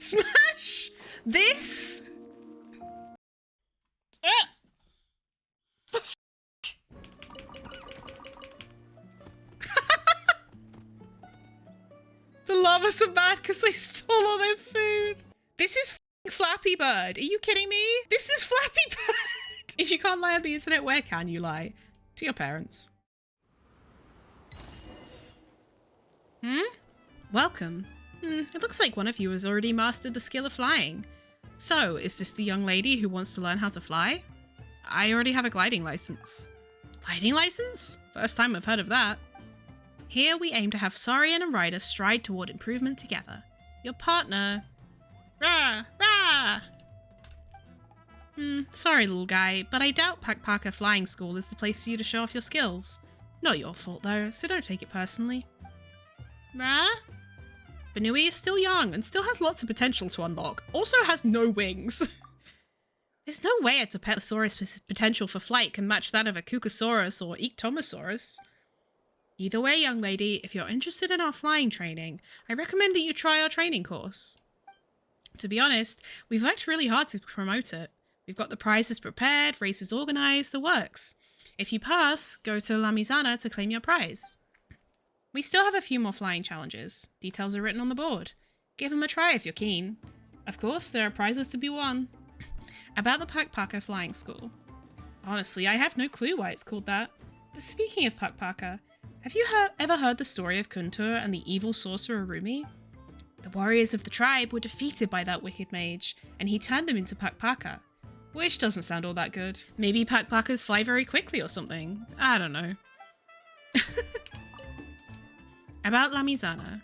Smash this. The llamas are mad because they stole all their food. This is Flappy Bird. Are you kidding me? This is Flappy Bird. If you can't lie on the internet, where can you lie? To your parents. Welcome. It looks like one of you has already mastered the skill of flying. So, is this the young lady who wants to learn how to fly? I already have a gliding license. Gliding license? First time I've heard of that. Here we aim to have Saurian and Ryder stride toward improvement together. Your partner... Rah! Rah! Sorry little guy, but I doubt Pakpaka Flying School is the place for you to show off your skills. Not your fault though, so don't take it personally. Rah? Banui is still young and still has lots of potential to unlock. Also has no wings. There's no way a Topetosaurus' potential for flight can match that of a Kukasaurus or Ictomosaurus. Either way, young lady, if you're interested in our flying training, I recommend that you try our training course. To be honest, we've worked really hard to promote it. We've got the prizes prepared, races organised, the works. If you pass, go to La Mizana to claim your prize. We still have a few more flying challenges. Details are written on the board. Give them a try if you're keen. Of course, there are prizes to be won. About the Pakpaka Flying School. Honestly, I have no clue why it's called that. But speaking of Pakpaka, have you ever heard the story of Kuntur and the evil sorcerer Rumi? The warriors of the tribe were defeated by that wicked mage, and he turned them into Pakpaka. Which doesn't sound all that good. Maybe Pakpakas fly very quickly or something. I don't know. About La Mizana.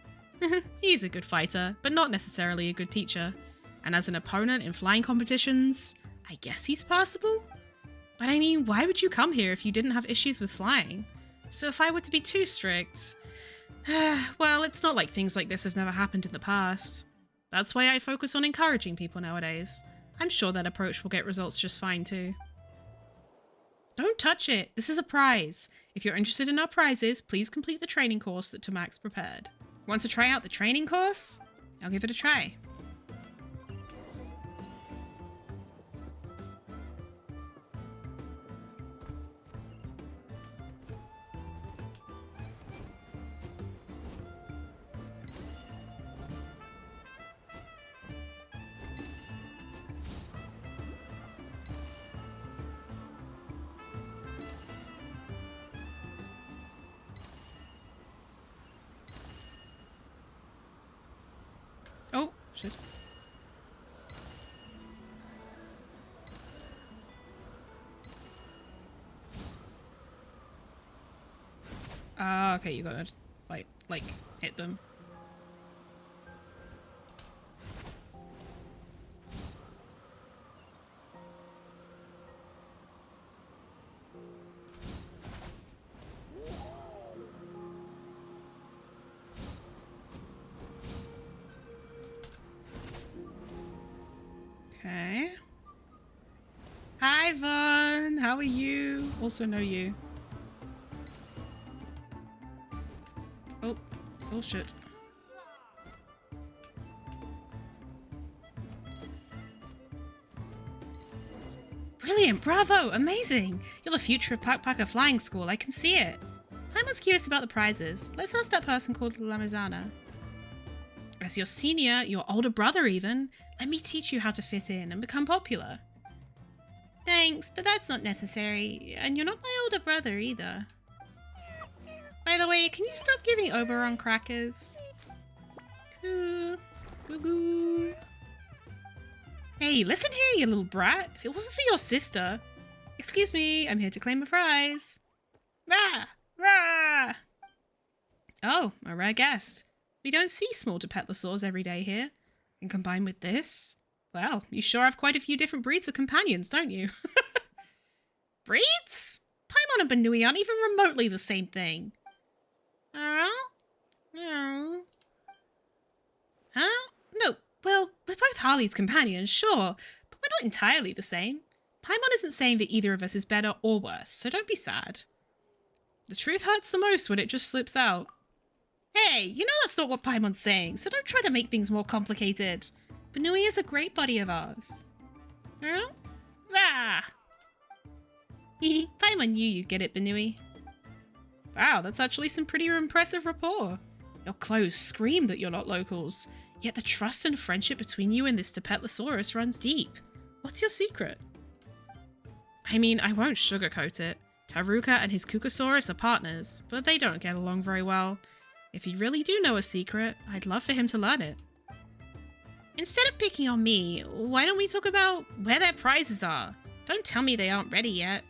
He's a good fighter, but not necessarily a good teacher. And as an opponent in flying competitions, I guess he's passable? But I mean, why would you come here if you didn't have issues with flying? So if I were to be too strict... well, it's not like things like this have never happened in the past. That's why I focus on encouraging people nowadays. I'm sure that approach will get results just fine too. Don't touch it! This is a prize! If you're interested in our prizes, please complete the training course that Tomax prepared. Want to try out the training course? I'll give it a try. Oh, shit. Okay, you gotta, like, hit them. Okay. Hi, Vaughn. How are you? Also know you. Oh shit. Brilliant, bravo, amazing. You're the future of Pakpaka Flying School, I can see it. I'm most curious about the prizes. Let's ask that person called Lamazana. As your senior, your older brother even, let me teach you how to fit in and become popular. Thanks, but that's not necessary, and you're not my older brother either. By the way, can you stop giving Oberon crackers? Goo. Hey, listen here, you little brat. If it wasn't for your sister... Excuse me, I'm here to claim a prize. Rah! Rah! Oh, a rare guest. We don't see small Topetosaurs every day here. And combined with this... Well, you sure have quite a few different breeds of companions, don't you? Breeds? Paimon and Banui aren't even remotely the same thing. Huh? No, well, we're both Harley's companions, sure, but we're not entirely the same. Paimon isn't saying that either of us is better or worse, so don't be sad. The truth hurts the most when it just slips out. Hey, you know that's not what Paimon's saying, so don't try to make things more complicated. Benui is a great buddy of ours. Huh? Ah! Paimon knew you'd get it, Benui. Wow, that's actually some pretty impressive rapport. Your clothes scream that you're not locals, yet the trust and friendship between you and this Tepetlosaurus runs deep. What's your secret? I mean, I won't sugarcoat it. Taruka and his Kukasaurus are partners, but they don't get along very well. If you really do know a secret, I'd love for him to learn it. Instead of picking on me, why don't we talk about where their prizes are? Don't tell me they aren't ready yet.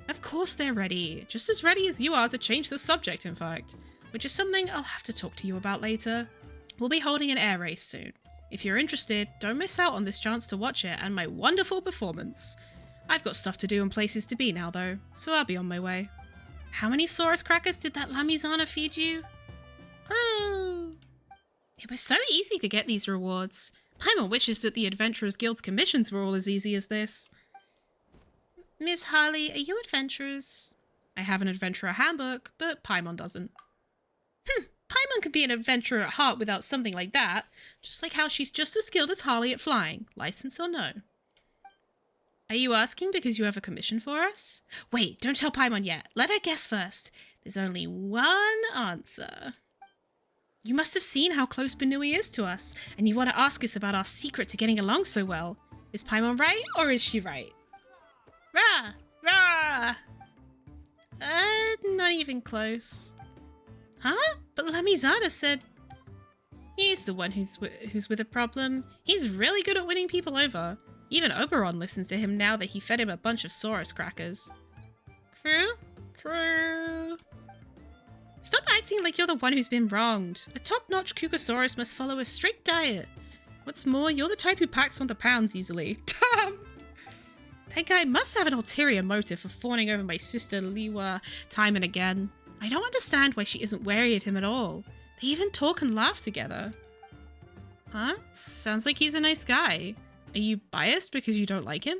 Of course they're ready, just as ready as you are to change the subject, in fact, which is something I'll have to talk to you about later. We'll be holding an air race soon. If you're interested, don't miss out on this chance to watch it and my wonderful performance. I've got stuff to do and places to be now though, so I'll be on my way. How many Saurus crackers did that Lamizana feed you? Oh. It was so easy to get these rewards. Paimon wishes that the Adventurers Guild's commissions were all as easy as this. Miss Harley, are you adventurers? I have an adventurer handbook, but Paimon doesn't. Paimon could be an adventurer at heart without something like that, just like how she's just as skilled as Harley at flying, license or no. Are you asking because you have a commission for us? Wait, don't tell Paimon yet. Let her guess first. There's only one answer. You must have seen how close Benui is to us, and you want to ask us about our secret to getting along so well. Is Paimon right, or is she right? Rah! Rah! Not even close. Huh? But Lamizana said... He's the one who's with a problem. He's really good at winning people over. Even Oberon listens to him now that he fed him a bunch of Saurus crackers. Crew. Stop acting like you're the one who's been wronged. A top-notch Kukasaurus must follow a strict diet. What's more, you're the type who packs on the pounds easily. That guy must have an ulterior motive for fawning over my sister Liwa time and again. I don't understand why she isn't wary of him at all. They even talk and laugh together. Huh? Sounds like he's a nice guy. Are you biased because you don't like him?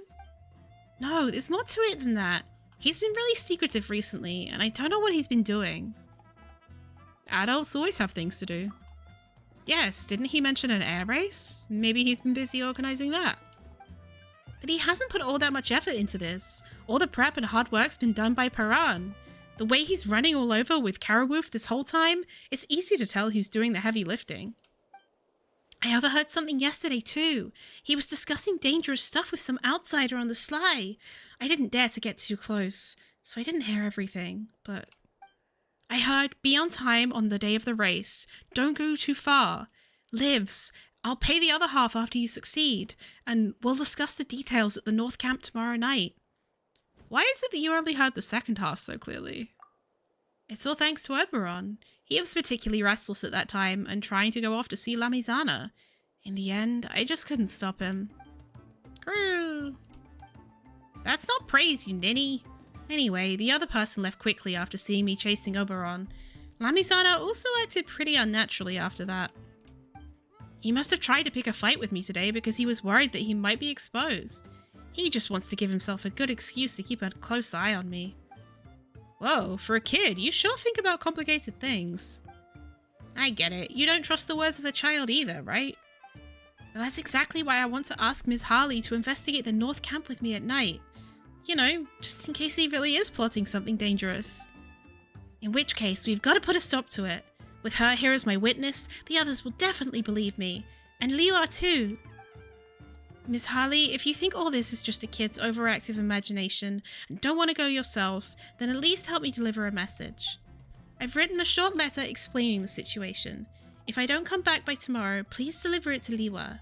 No, there's more to it than that. He's been really secretive recently, and I don't know what he's been doing. Adults always have things to do. Yes, didn't he mention an air race? Maybe he's been busy organizing that. But he hasn't put all that much effort into this. All the prep and hard work's been done by Paran. The way he's running all over with Karawoof this whole time, it's easy to tell who's doing the heavy lifting. I overheard something yesterday too. He was discussing dangerous stuff with some outsider on the sly. I didn't dare to get too close, so I didn't hear everything, but... I heard, be on time on the day of the race. Don't go too far. Lives. I'll pay the other half after you succeed, and we'll discuss the details at the North Camp tomorrow night. Why is it that you only heard the second half so clearly? It's all thanks to Oberon. He was particularly restless at that time and trying to go off to see Lamizana. In the end, I just couldn't stop him. Crew. That's not praise, you ninny. Anyway, the other person left quickly after seeing me chasing Oberon. Lamizana also acted pretty unnaturally after that. He must have tried to pick a fight with me today because he was worried that he might be exposed. He just wants to give himself a good excuse to keep a close eye on me. Whoa, for a kid, you sure think about complicated things. I get it, you don't trust the words of a child either, right? Well, that's exactly why I want to ask Ms. Harley to investigate the North Camp with me at night. You know, just in case he really is plotting something dangerous. In which case, we've got to put a stop to it. With her here as my witness, the others will definitely believe me. And Liwa too. Miss Harley, if you think all this is just a kid's overactive imagination and don't want to go yourself, then at least help me deliver a message. I've written a short letter explaining the situation. If I don't come back by tomorrow, please deliver it to Liwa.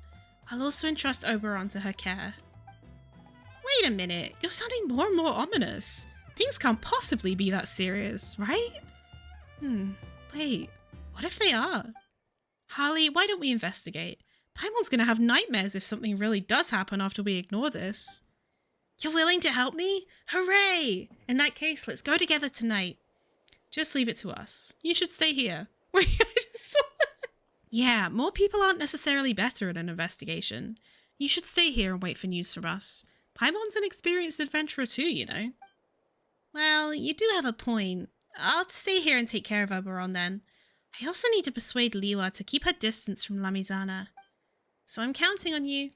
I'll also entrust Oberon to her care. Wait a minute, you're sounding more and more ominous. Things can't possibly be that serious, right? Wait, what if they are? Harley, why don't we investigate? Paimon's gonna have nightmares if something really does happen after we ignore this. You're willing to help me? Hooray! In that case, let's go together tonight. Just leave it to us. You should stay here. Wait, I just saw that. Yeah, more people aren't necessarily better at an investigation. You should stay here and wait for news from us. Paimon's an experienced adventurer too, you know. Well, you do have a point. I'll stay here and take care of Oberon then. I also need to persuade Liwa to keep her distance from Lamizana. So I'm counting on you.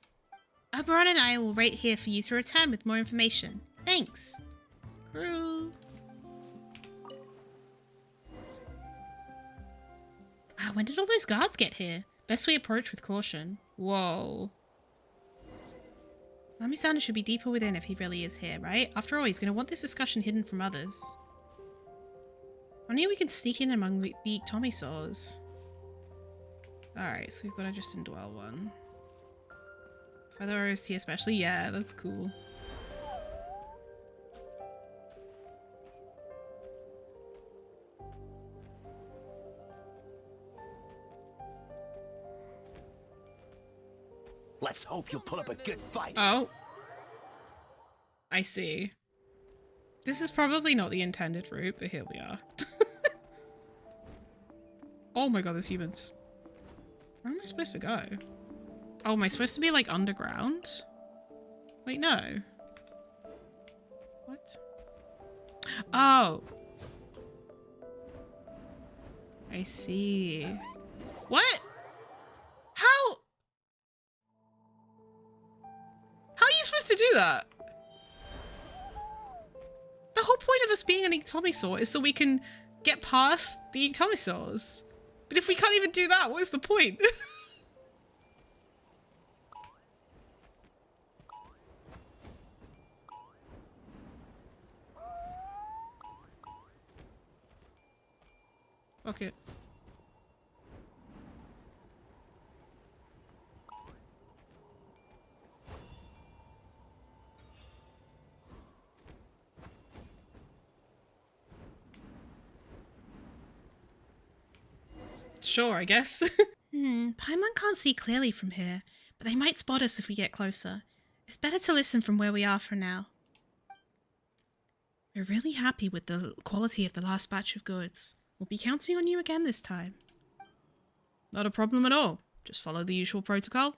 Oberon and I will wait here for you to return with more information. Thanks. Crew. Wow, when did all those guards get here? Best we approach with caution. Whoa. Lamisana should be deeper within if he really is here, right? After all, he's going to want this discussion hidden from others. Only we can sneak in among the Tomisaurs. Alright, so we've got to just indwell one. For the OST especially? Yeah, that's cool. Let's hope you'll pull up a good fight. Oh. I see. This is probably not the intended route, but here we are. Oh my god, there's humans. Where am I supposed to go? Oh, am I supposed to be like underground? Wait, no. What? Oh. I see. What? How? How are you supposed to do that? The whole point of us being an Ectomisaur is so we can get past the Ectomisaurs. But if we can't even do that, what's the point? Okay. Sure, I guess. Paimon can't see clearly from here, but they might spot us if we get closer. It's better to listen from where we are for now. We're really happy with the quality of the last batch of goods. We'll be counting on you again this time. Not a problem at all. Just follow the usual protocol.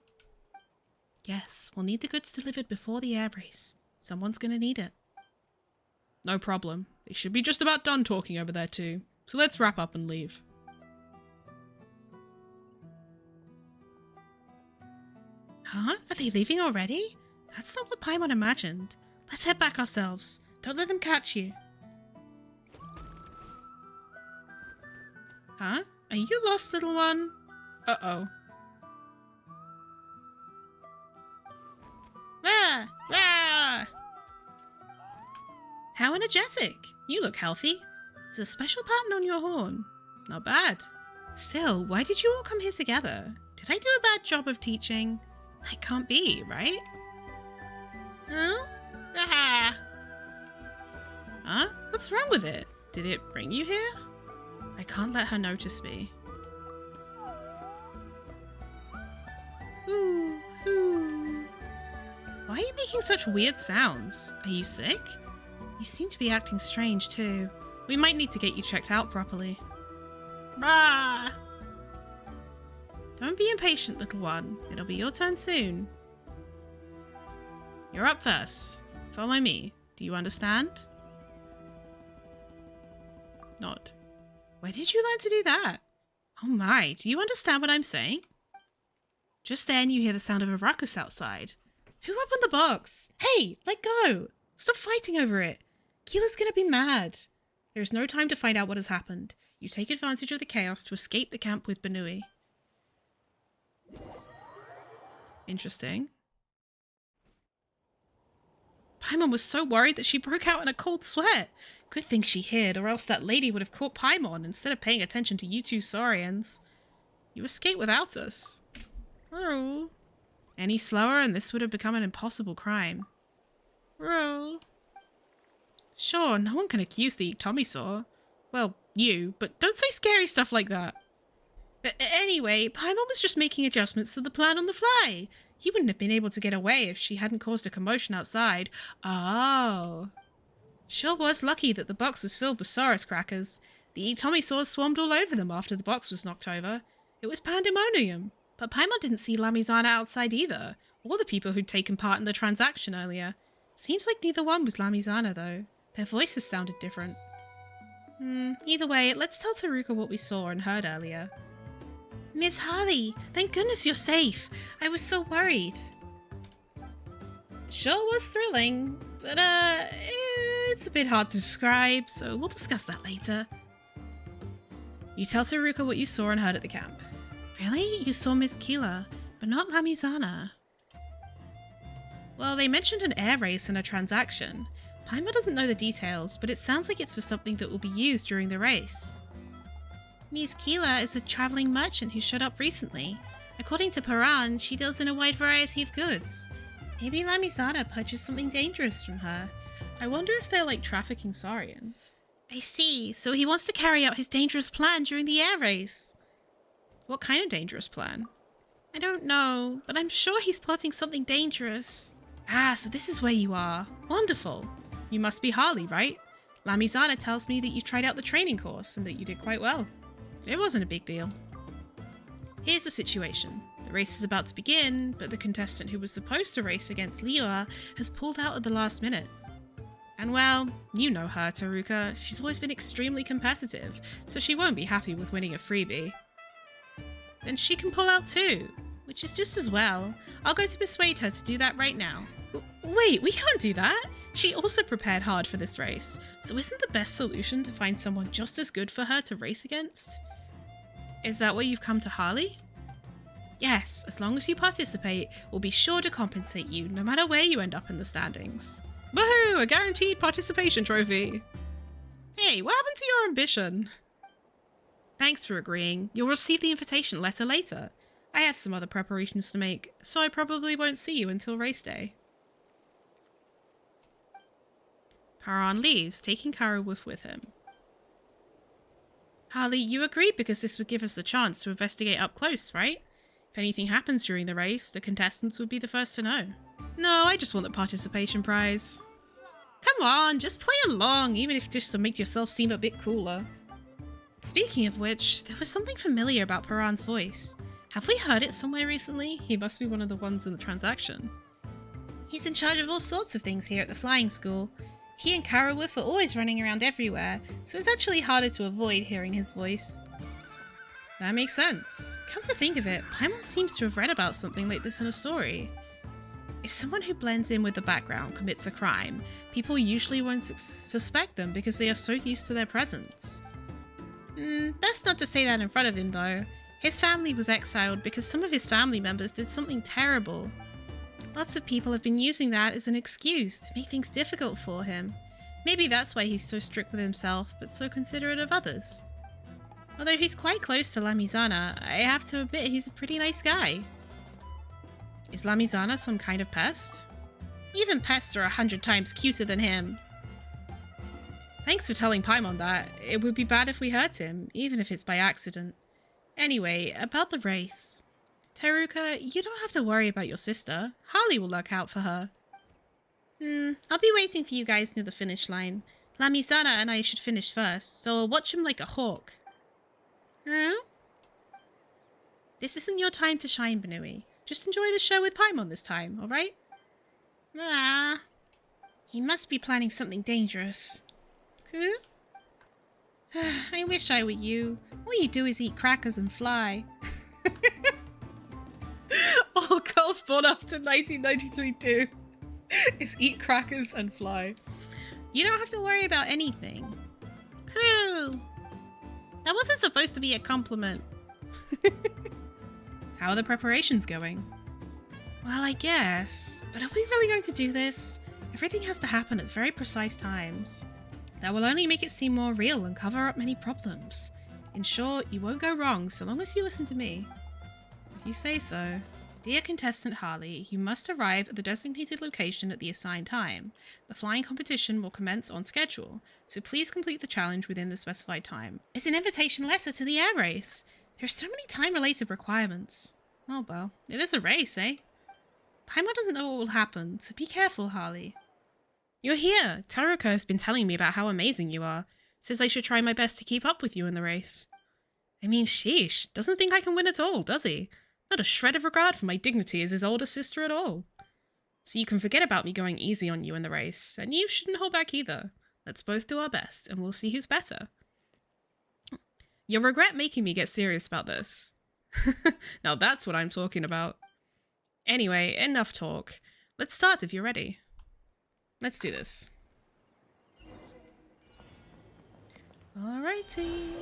Yes, we'll need the goods delivered before the air race. Someone's gonna need it. No problem. They should be just about done talking over there too. So let's wrap up and leave. Huh? Are they leaving already? That's not what Paimon imagined. Let's head back ourselves. Don't let them catch you. Huh? Are you lost, little one? Uh-oh. Ah! Ah! How energetic! You look healthy. There's a special pattern on your horn. Not bad. Still, why did you all come here together? Did I do a bad job of teaching? That can't be, right? Huh? Ah! Huh? What's wrong with it? Did it bring you here? I can't let her notice me. Ooh, ooh. Why are you making such weird sounds? Are you sick? You seem to be acting strange too. We might need to get you checked out properly. Rah! Don't be impatient, little one. It'll be your turn soon. You're up first. Follow me. Do you understand? Nod. Where did you learn to do that? Oh my, do you understand what I'm saying? Just then you hear the sound of a ruckus outside. Who opened the box? Hey, let go! Stop fighting over it. Keela's gonna be mad. There is no time to find out what has happened. You take advantage of the chaos to escape the camp with Benui. Interesting. Paimon was so worried that she broke out in a cold sweat. Good thing she hid, or else that lady would have caught Paimon instead of paying attention to you two Saurians. You escaped without us. Oh. Any slower and this would have become an impossible crime. Oh. Sure, no one can accuse the Ectomisaur. Well, you, but don't say scary stuff like that. Anyway, Paimon was just making adjustments to the plan on the fly. He wouldn't have been able to get away if she hadn't caused a commotion outside. Oh. Sure was lucky that the box was filled with Saurus crackers. The Ectomisaurs swarmed all over them after the box was knocked over. It was pandemonium. But Paimon didn't see Lamisana outside either, or the people who'd taken part in the transaction earlier. Seems like neither one was Lamisana, though. Their voices sounded different. Either way, let's tell Taruka what we saw and heard earlier. Miss Harley, thank goodness you're safe. I was so worried. Sure was thrilling, but it's a bit hard to describe, so we'll discuss that later. You tell Taruka what you saw and heard at the camp. Really? You saw Miss Keeler, but not Lamizana. Well, they mentioned an air race and a transaction. Paimon doesn't know the details, but it sounds like it's for something that will be used during the race. Miss Keeler is a travelling merchant who showed up recently. According to Paran, she deals in a wide variety of goods. Maybe Lamizana purchased something dangerous from her. I wonder if they're like trafficking Saurians. I see, so he wants to carry out his dangerous plan during the air race. What kind of dangerous plan? I don't know, but I'm sure he's plotting something dangerous. Ah, so this is where you are. Wonderful. You must be Harley, right? Lamizana tells me that you tried out the training course and that you did quite well. It wasn't a big deal. Here's the situation. The race is about to begin, but the contestant who was supposed to race against Liua has pulled out at the last minute. And well, you know her, Taruka. She's always been extremely competitive, so she won't be happy with winning a freebie. Then she can pull out too, which is just as well. I'll go to persuade her to do that right now. Wait, we can't do that. She also prepared hard for this race, so isn't the best solution to find someone just as good for her to race against? Is that why you've come to Harley? Yes, as long as you participate, we'll be sure to compensate you, no matter where you end up in the standings. Woohoo! A guaranteed participation trophy! Hey, what happened to your ambition? Thanks for agreeing. You'll receive the invitation letter later. I have some other preparations to make, so I probably won't see you until race day. Paran leaves, taking Karawoof with him. Harley, you agreed because this would give us the chance to investigate up close, right? If anything happens during the race, the contestants would be the first to know. No, I just want the participation prize. Come on, just play along, even if just to make yourself seem a bit cooler. Speaking of which, there was something familiar about Paran's voice. Have we heard it somewhere recently? He must be one of the ones in the transaction. He's in charge of all sorts of things here at the flying school. He and Karawoof are always running around everywhere, so it's actually harder to avoid hearing his voice. That makes sense. Come to think of it, Paimon seems to have read about something like this in a story. If someone who blends in with the background commits a crime, people usually won't suspect them because they are so used to their presence. Best not to say that in front of him though. His family was exiled because some of his family members did something terrible. Lots of people have been using that as an excuse to make things difficult for him. Maybe that's why he's so strict with himself, but so considerate of others. Although he's quite close to Lamizana, I have to admit he's a pretty nice guy. Is Lamizana some kind of pest? Even pests are 100 times cuter than him. Thanks for telling Paimon that. It would be bad if we hurt him, even if it's by accident. Anyway, about the race. Taruka, you don't have to worry about your sister. Harley will look out for her. I'll be waiting for you guys near the finish line. Lamizana and I should finish first, so I'll watch him like a hawk. This isn't your time to shine, Benui. Just enjoy the show with Paimon this time, alright? He must be planning something dangerous. Who? I wish I were you. All you do is eat crackers and fly. All girls born after 1993 do is eat crackers and fly. You don't have to worry about anything. Crew! That wasn't supposed to be a compliment. How are the preparations going? Well, I guess. But are we really going to do this? Everything has to happen at very precise times. That will only make it seem more real and cover up many problems. In short, you won't go wrong so long as you listen to me. If you say so. Dear contestant Harley, you must arrive at the designated location at the assigned time. The flying competition will commence on schedule, so please complete the challenge within the specified time. It's an invitation letter to the air race. There are so many time-related requirements. Oh well, it is a race, eh? Paimon doesn't know what will happen, so be careful, Harley. You're here! Taruka has been telling me about how amazing you are. Says I should try my best to keep up with you in the race. I mean, sheesh, doesn't think I can win at all, does he? Not a shred of regard for my dignity as his older sister at all. So you can forget about me going easy on you in the race, and you shouldn't hold back either. Let's both do our best, and we'll see who's better. You'll regret making me get serious about this. Now that's what I'm talking about. Anyway, enough talk. Let's start if you're ready. Let's do this. Alrighty.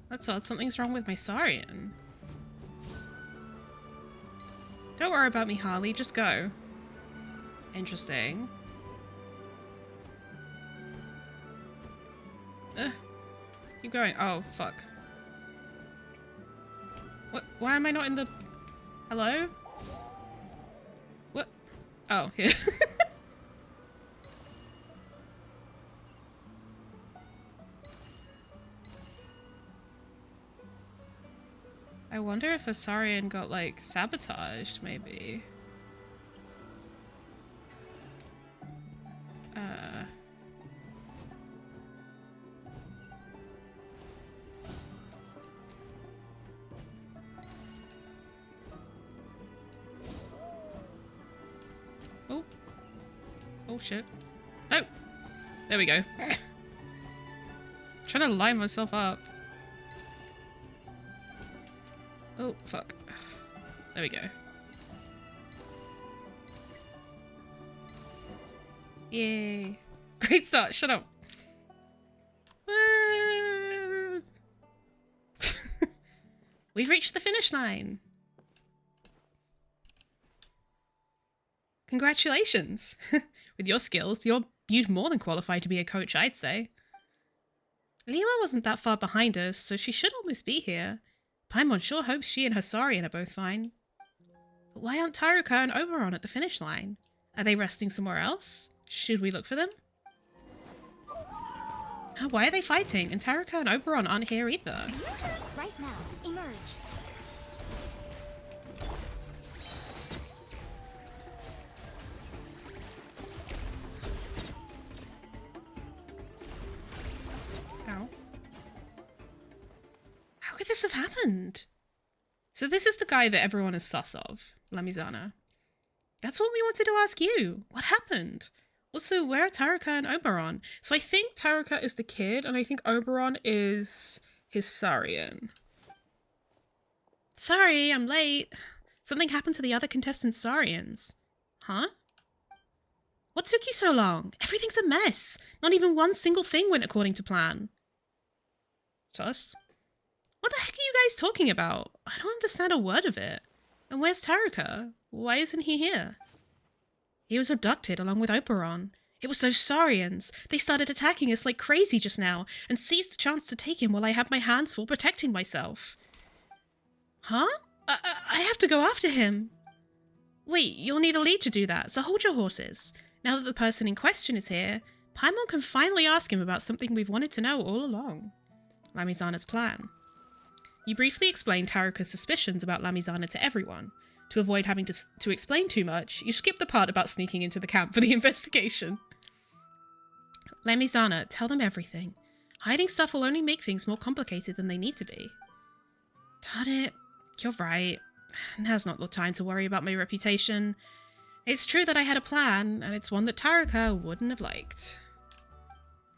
That's odd. Something's wrong with my Saurian. Don't worry about me, Harley. Just go. Interesting. Keep going. Oh, fuck. What? Why am I not in the... Hello? What? Oh, here. I wonder if a Saurian got, like, sabotaged, maybe. Oh. Oh, shit. Oh! There we go. Trying to line myself up. Oh, fuck. There we go. Yay. Great start, shut up. We've reached the finish line. Congratulations. With your skills, you'd more than qualify to be a coach, I'd say. Liwa wasn't that far behind us, so she should almost be here. Paimon sure hopes she and her Saurian are both fine. But why aren't Taruka and Oberon at the finish line? Are they resting somewhere else? Should we look for them? Why are they fighting? And Taruka and Oberon aren't here either. Right now, emerge. Ow. How could this have happened? So this is the guy that everyone is sus of, Lamizana. That's what we wanted to ask you. What happened? Also, where are Taruka and Oberon? So I think Taruka is the kid, and I think Oberon is his Saurian. Sorry, I'm late. Something happened to the other contestants' Saurians. Huh? What took you so long? Everything's a mess. Not even one single thing went according to plan. Sus? What the heck are you guys talking about? I don't understand a word of it. And where's Taruka? Why isn't he here? He was abducted along with Oberon. It was those Saurians. They started attacking us like crazy just now and seized the chance to take him while I had my hands full protecting myself. Huh? I have to go after him. Wait, you'll need a lead to do that, so hold your horses. Now that the person in question is here, Paimon can finally ask him about something we've wanted to know all along. Lamizana's plan. You briefly explained Taruka's suspicions about Lamizana to everyone. To avoid having to explain too much, you skip the part about sneaking into the camp for the investigation. Lamizana, tell them everything. Hiding stuff will only make things more complicated than they need to be. Darn it. You're right. Now's not the time to worry about my reputation. It's true that I had a plan, and it's one that Taruka wouldn't have liked.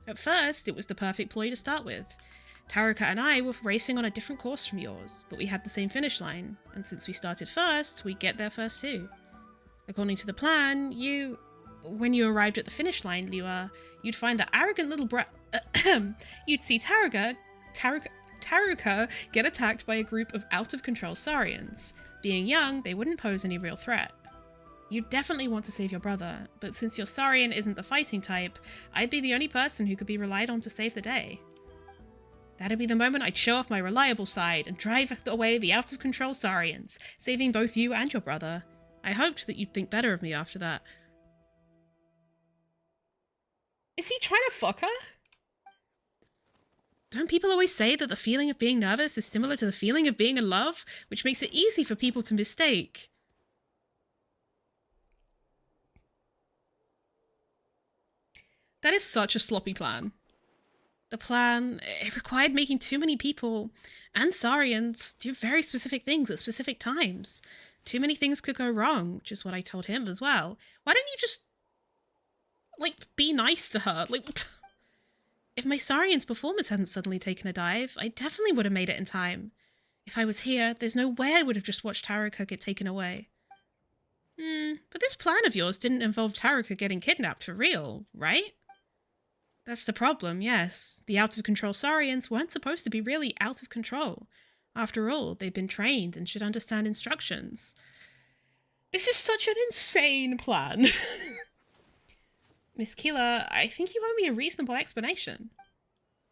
At first, it was the perfect ploy to start with. Taruka and I were racing on a different course from yours, but we had the same finish line, and since we started first, we'd get there first too. According to the plan, when you arrived at the finish line, Liwa, you'd find that arrogant little you'd see Taruka get attacked by a group of out-of-control Saurians. Being young, they wouldn't pose any real threat. You'd definitely want to save your brother, but since your Saurian isn't the fighting type, I'd be the only person who could be relied on to save the day. That'd be the moment I'd show off my reliable side and drive away the out-of-control Saurians, saving both you and your brother. I hoped that you'd think better of me after that. Is he trying to fuck her? Don't people always say that the feeling of being nervous is similar to the feeling of being in love, which makes it easy for people to mistake? That is such a sloppy plan. The plan, it required making too many people and Saurians do very specific things at specific times. Too many things could go wrong, which is what I told him as well. Why don't you just, like, be nice to her? Like, if my Saurian's performance hadn't suddenly taken a dive, I definitely would have made it in time. If I was here, there's no way I would have just watched Taruka get taken away. But this plan of yours didn't involve Taruka getting kidnapped for real, right? That's the problem, yes. The out-of-control Saurians weren't supposed to be really out of control. After all, they've been trained and should understand instructions. This is such an insane plan. Miss Keeler, I think you owe me a reasonable explanation.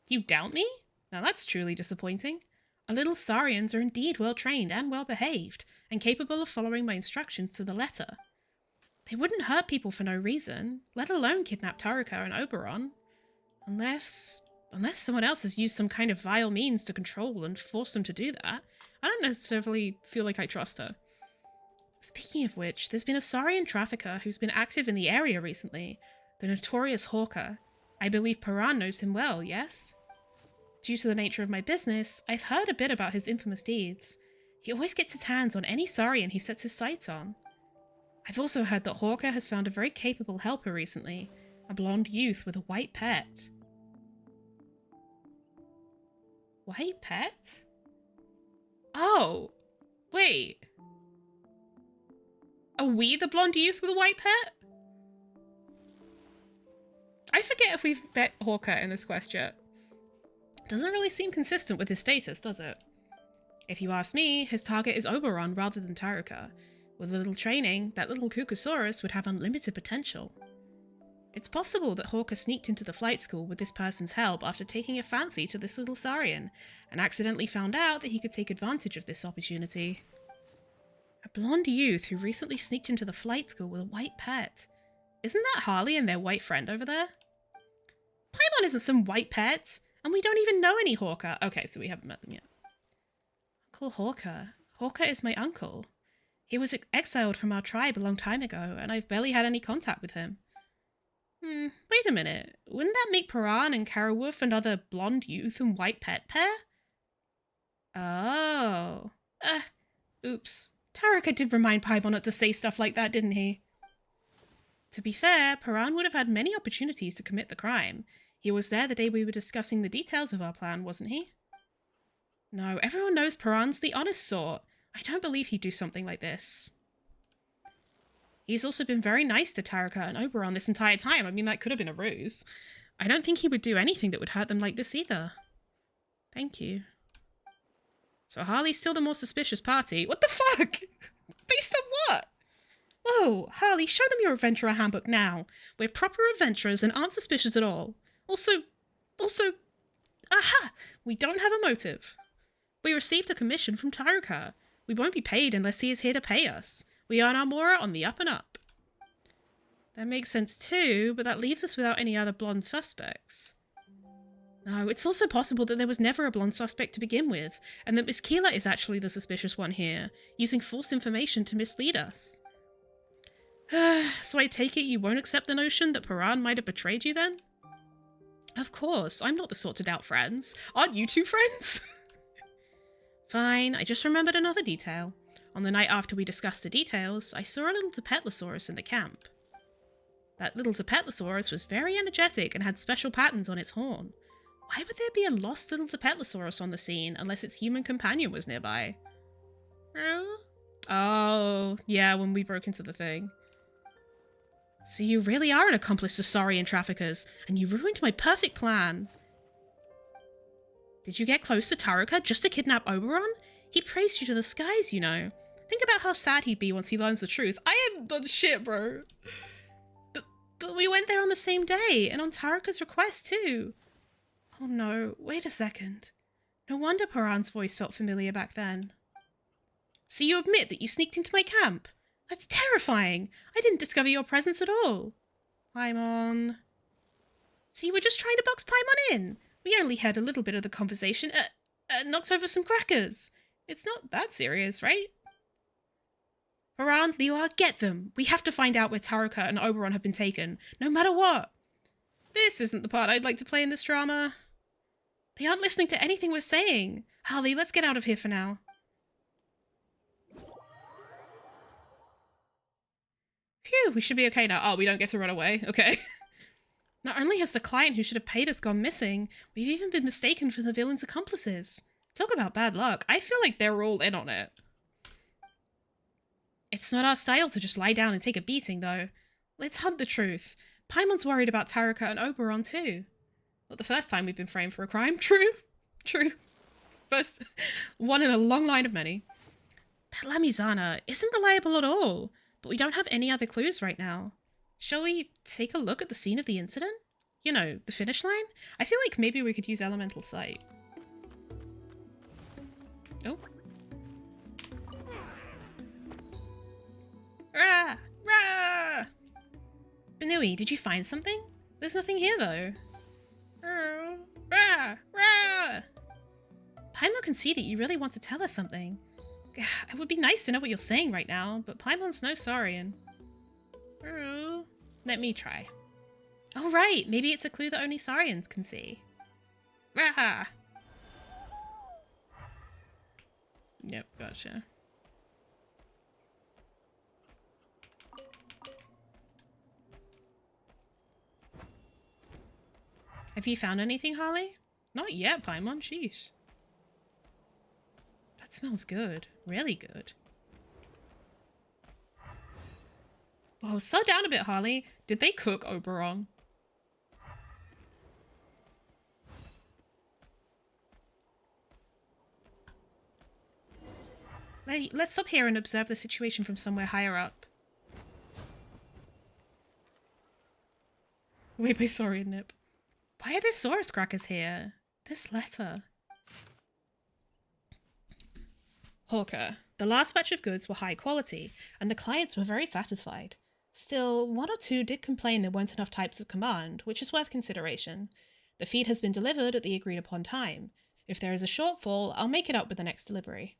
You doubt me? Now that's truly disappointing. Our little Saurians are indeed well-trained and well-behaved, and capable of following my instructions to the letter. They wouldn't hurt people for no reason, let alone kidnap Taruka and Oberon. Unless someone else has used some kind of vile means to control and force them to do that. I don't necessarily feel like I trust her. Speaking of which, there's been a Saurian trafficker who's been active in the area recently, the notorious Hawker. I believe Paran knows him well, yes? Due to the nature of my business, I've heard a bit about his infamous deeds. He always gets his hands on any Saurian he sets his sights on. I've also heard that Hawker has found a very capable helper recently, a blonde youth with a white pet. White pet? Oh, wait. Are we the blonde youth with a white pet? I forget if we've met Hawker in this quest yet. Doesn't really seem consistent with his status, does it? If you ask me, his target is Oberon rather than Taruka. With a little training, that little Kukasaurus would have unlimited potential. It's possible that Hawker sneaked into the flight school with this person's help after taking a fancy to this little Saurian, and accidentally found out that he could take advantage of this opportunity. A blonde youth who recently sneaked into the flight school with a white pet. Isn't that Harley and their white friend over there? Paimon isn't some white pet, and we don't even know any Hawker. Okay, so we haven't met them yet. Uncle Hawker. Hawker is my uncle. He was exiled from our tribe a long time ago, and I've barely had any contact with him. Wait a minute. Wouldn't that make Paran and Karawoof another blonde youth and white pet pair? Oh. Oops. Taruka did remind Paimon not to say stuff like that, didn't he? To be fair, Paran would have had many opportunities to commit the crime. He was there the day we were discussing the details of our plan, wasn't he? No, everyone knows Paran's the honest sort. I don't believe he'd do something like this. He's also been very nice to Taruka and Oberon this entire time. I mean, that could have been a ruse. I don't think he would do anything that would hurt them like this either. Thank you. So Harley's still the more suspicious party. What the fuck? Based on what? Whoa, Harley, show them your adventurer handbook now. We're proper adventurers and aren't suspicious at all. Also, aha! We don't have a motive. We received a commission from Taruka. We won't be paid unless he is here to pay us. We earn our mora on the up and up. That makes sense too, but that leaves us without any other blonde suspects. No, it's also possible that there was never a blonde suspect to begin with, and that Miss Keeler is actually the suspicious one here, using false information to mislead us. So I take it you won't accept the notion that Paran might have betrayed you then? Of course, I'm not the sort to doubt friends. Aren't you two friends? Fine, I just remembered another detail. On the night after we discussed the details, I saw a little Tapetlosaurus in the camp. That little Tapetlosaurus was very energetic and had special patterns on its horn. Why would there be a lost little Tapetlosaurus on the scene unless its human companion was nearby? Oh, yeah, when we broke into the thing. So you really are an accomplice to Saurian traffickers, and you ruined my perfect plan. Did you get close to Taruka just to kidnap Oberon? He praised you to the skies, you know. Think about how sad he'd be once he learns the truth. I haven't done shit, bro. But we went there on the same day, and on Taruka's request, too. Oh no, wait a second. No wonder Paran's voice felt familiar back then. So you admit that you sneaked into my camp? That's terrifying! I didn't discover your presence at all. Paimon. So you were just trying to box Paimon in? We only heard a little bit of the conversation, knocked over some crackers. It's not that serious, right? Paran, Liwa, get them. We have to find out where Taruka and Oberon have been taken, no matter what. This isn't the part I'd like to play in this drama. They aren't listening to anything we're saying. Harley, let's get out of here for now. Phew, we should be okay now. Oh, we don't get to run away. Okay. Not only has the client who should have paid us gone missing, we've even been mistaken for the villain's accomplices. Talk about bad luck. I feel like they're all in on it. It's not our style to just lie down and take a beating, though. Let's hunt the truth. Paimon's worried about Taraka and Oberon, too. Not the first time we've been framed for a crime. True. True. First one in a long line of many. That Lamizana isn't reliable at all, but we don't have any other clues right now. Shall we take a look at the scene of the incident? You know, the finish line? I feel like maybe we could use elemental sight. Oh. Rah! Rah! Benui, did you find something? There's nothing here, though. Rah! Rah! Paimon can see that you really want to tell us something. It would be nice to know what you're saying right now, but Paimon's no Saurian. Let me try. Oh right, maybe it's a clue that only Saurians can see. Rah! Yep, gotcha. Have you found anything, Harley? Not yet, Paimon, sheesh. That smells good. Really good. Whoa, slow down a bit, Harley. Did they cook Oberon? Let's stop here and observe the situation from somewhere higher up. Wait by Saurian Nip. Why are there Saurus crackers here? This letter. Hawker. The last batch of goods were high quality, and the clients were very satisfied. Still, one or two did complain there weren't enough types of command, which is worth consideration. The feed has been delivered at the agreed upon time. If there is a shortfall, I'll make it up with the next delivery.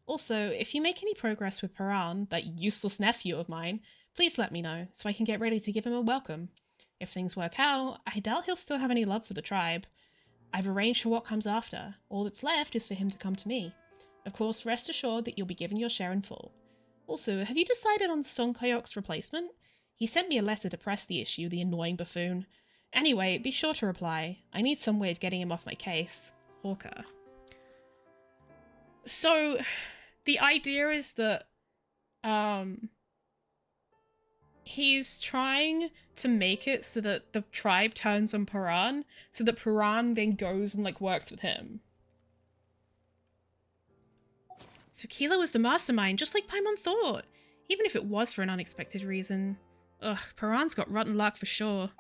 Also, if you make any progress with Paran, that useless nephew of mine, please let me know, so I can get ready to give him a welcome. If things work out, I doubt he'll still have any love for the tribe. I've arranged for what comes after. All that's left is for him to come to me. Of course, rest assured that you'll be given your share in full. Also, have you decided on Song Kayok's replacement? He sent me a letter to press the issue, the annoying buffoon. Anyway, be sure to reply. I need some way of getting him off my case. Hawker. So, the idea is that, he's trying to make it so that the tribe turns on Paran, so that Paran then goes and, like, works with him. So Keela was the mastermind, just like Paimon thought. Even if it was for an unexpected reason. Ugh, Paran's got rotten luck for sure.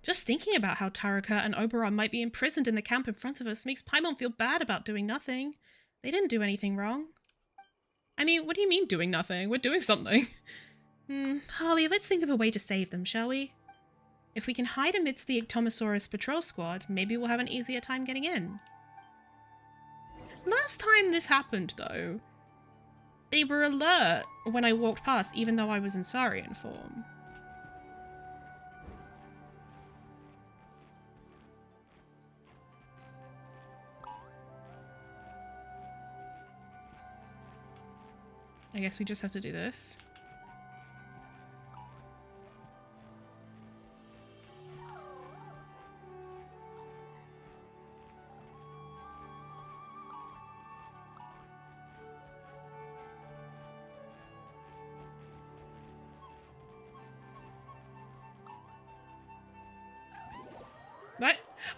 Just thinking about how Taraka and Oberon might be imprisoned in the camp in front of us makes Paimon feel bad about doing nothing. They didn't do anything wrong. I mean, what do you mean doing nothing? We're doing something. Harley, let's think of a way to save them, shall we? If we can hide amidst the Ictomosaurus patrol squad, maybe we'll have an easier time getting in. Last time this happened, though, they were alert when I walked past, even though I was in Saurian form. I guess we just have to do this.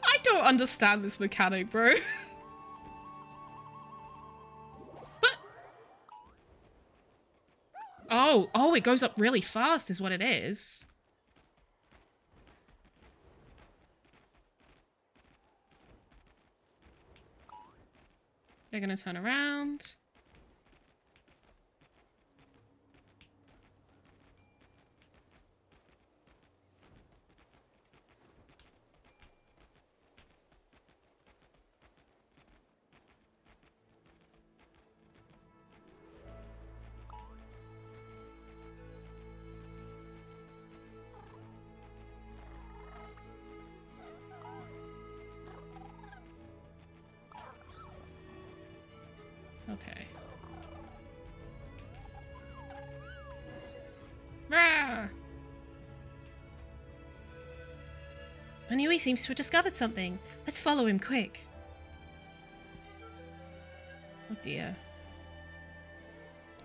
I don't understand this mechanic, bro. But oh, it goes up really fast is what it is. They're gonna turn around. Okay. Rah! Manui seems to have discovered something. Let's follow him quick. Oh dear.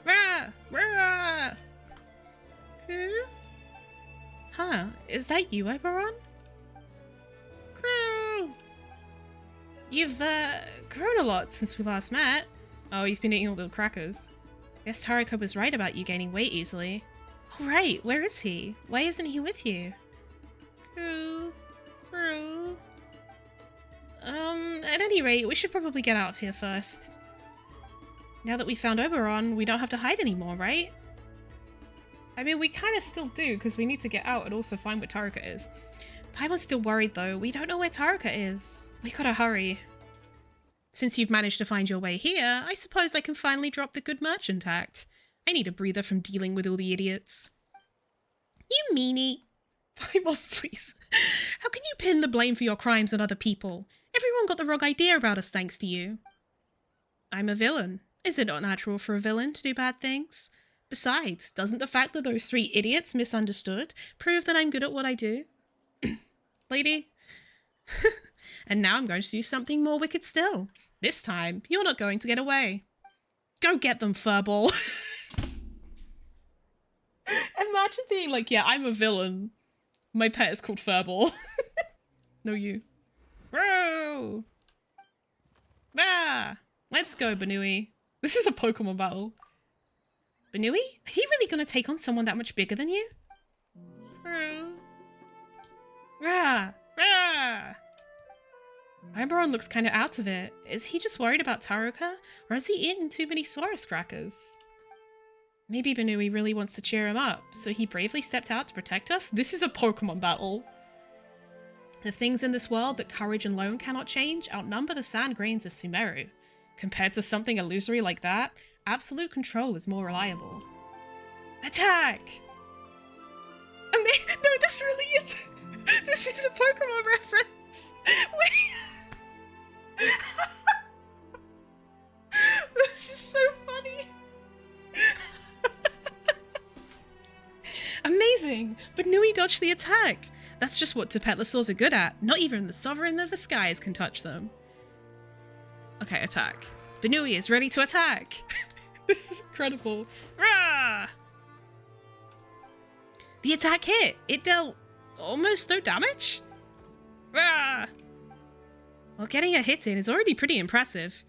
Rah! Rah! Huh? Is that you, Oberon? Crew! You've, grown a lot since we last met. Oh, he's been eating all the crackers. Guess Taraka was right about you gaining weight easily. Oh, right. Where is he? Why isn't he with you? Crew. At any rate, we should probably get out of here first. Now that we found Oberon, we don't have to hide anymore, right? I mean, we kind of still do, because we need to get out and also find where Taraka is. Paimon's still worried, though. We don't know where Taraka is. We gotta hurry. Since you've managed to find your way here, I suppose I can finally drop the good merchant act. I need a breather from dealing with all the idiots. You meanie. Paimon, please. How can you pin the blame for your crimes on other people? Everyone got the wrong idea about us thanks to you. I'm a villain. Is it not natural for a villain to do bad things? Besides, doesn't the fact that those 3 idiots misunderstood prove that I'm good at what I do? Lady? And now I'm going to do something more wicked still. This time, you're not going to get away. Go get them, Furball. Imagine being like, yeah, I'm a villain. My pet is called Furball. No, you. Bro! Ah! Let's go, Banui. This is a Pokemon battle. Banui? Are you really going to take on someone that much bigger than you? Rah! Rah! Oberon looks kind of out of it. Is he just worried about Taraka? Or has he eaten too many Saurus crackers? Maybe Banui really wants to cheer him up, so he bravely stepped out to protect us? This is a Pokemon battle. The things in this world that courage alone cannot change outnumber the sand grains of Sumeru. Compared to something illusory like that, absolute control is more reliable. Attack! I mean, no, this really is... This is a Pokemon reference! Wait... This is so funny! Amazing! Banui dodged the attack! That's just what Tepetlosaurs are good at. Not even the Sovereign of the Skies can touch them. Okay, attack. Banui is ready to attack! This is incredible. Rah! The attack hit! It dealt almost no damage? Rah! Well, getting a hit in is already pretty impressive.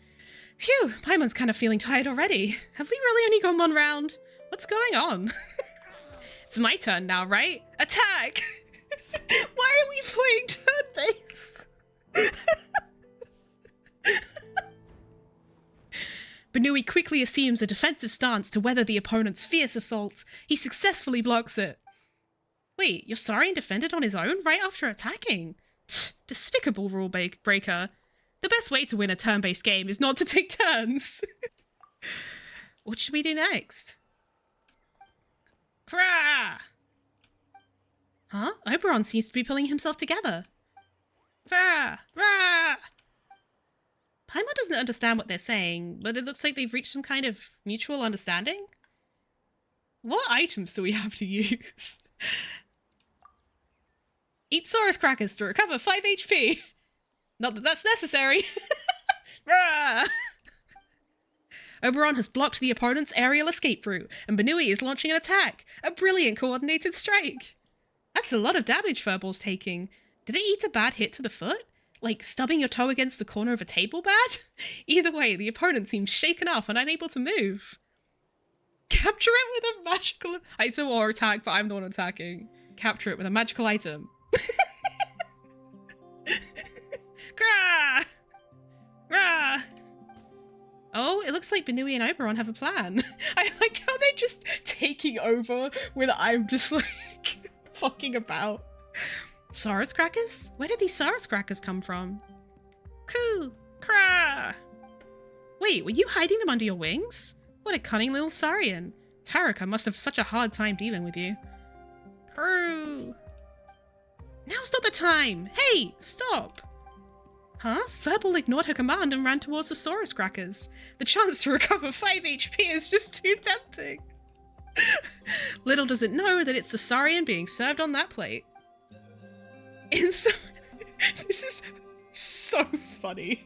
Phew, Paimon's kind of feeling tired already. Have we really only gone 1 round? What's going on? It's my turn now, right? Attack! Why are we playing turn-based? Banui quickly assumes a defensive stance to weather the opponent's fierce assault. He successfully blocks it. Wait, your Saurian defended on his own right after attacking? Despicable rule breaker. The best way to win a turn-based game is not to take turns. What should we do next? Krah! Huh? Oberon seems to be pulling himself together. Rah! Rah! Paimon doesn't understand what they're saying, but it looks like they've reached some kind of mutual understanding. What items do we have to use? Eat Saurus crackers to recover 5 HP. Not that that's necessary. Rah! Oberon has blocked the opponent's aerial escape route, and Banui is launching an attack. A brilliant coordinated strike. That's a lot of damage Furball's taking. Did it eat a bad hit to the foot? Like stubbing your toe against the corner of a table bad? Either way, the opponent seems shaken up and unable to move. Capture it with a magical item or attack, but I'm the one attacking. Capture it with a magical item. Grah! Grah! Oh, it looks like Banui and Oberon have a plan. I like how they're just taking over when I'm just like fucking about. Saurus crackers? Where did these Saurus crackers come from? Coo! Crah! Wait, were you hiding them under your wings? What a cunning little Saurian. Taraka must have such a hard time dealing with you. Crew! Now's not the time! Hey, stop! Huh? Furball ignored her command and ran towards the Saurus crackers. The chance to recover 5 HP is just too tempting. Little does it know that it's the Saurian being served on that plate. This is so funny.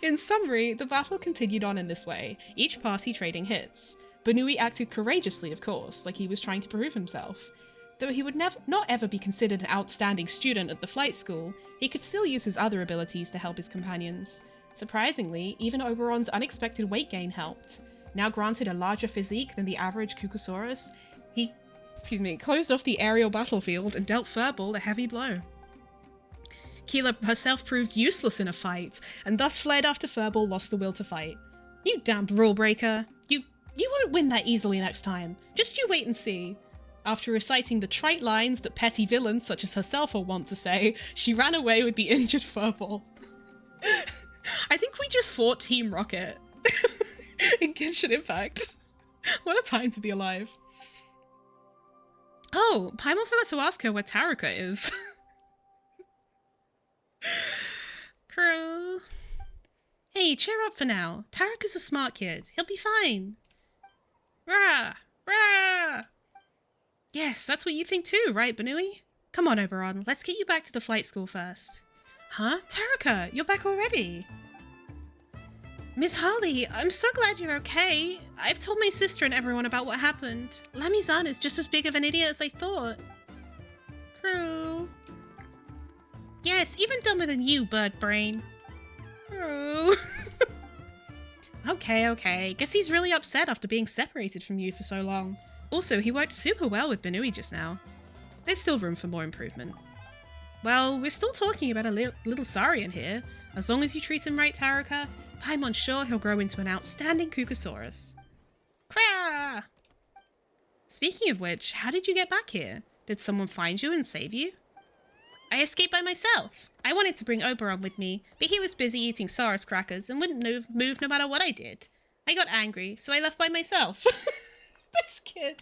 In summary, the battle continued on in this way, each party trading hits. Banui acted courageously, of course, like he was trying to prove himself. Though he would not ever be considered an outstanding student at the flight school, he could still use his other abilities to help his companions. Surprisingly, even Oberon's unexpected weight gain helped. Now granted a larger physique than the average Kukusaurus, he closed off the aerial battlefield and dealt Furball a heavy blow. Keela herself proved useless in a fight, and thus fled after Furball lost the will to fight. You damned rule breaker! You won't win that easily next time. Just you wait and see. After reciting the trite lines that petty villains such as herself will want to say, she ran away with the injured Furball. I think we just fought Team Rocket in Genshin Impact. What a time to be alive. Oh, Paimon forgot to ask her where Taraka is. Crew. Hey, cheer up for now. Taraka's a smart kid. He'll be fine. Rah! Rah! Yes, that's what you think too, right, Banui? Come on, Oberon, let's get you back to the flight school first. Huh? Taraka, you're back already. Miss Harley, I'm so glad you're okay. I've told my sister and everyone about what happened. Lamy-san is just as big of an idiot as I thought. Crew. Yes, even dumber than you, bird brain. Crew. Okay. Guess he's really upset after being separated from you for so long. Also, he worked super well with Banui just now. There's still room for more improvement. Well, we're still talking about a little Saurian here. As long as you treat him right, Taraka, Paimon's sure he'll grow into an outstanding Kukusaurus. Krah! Speaking of which, how did you get back here? Did someone find you and save you? I escaped by myself. I wanted to bring Oberon with me, but he was busy eating Saurus crackers and wouldn't move no matter what I did. I got angry, so I left by myself. This kid.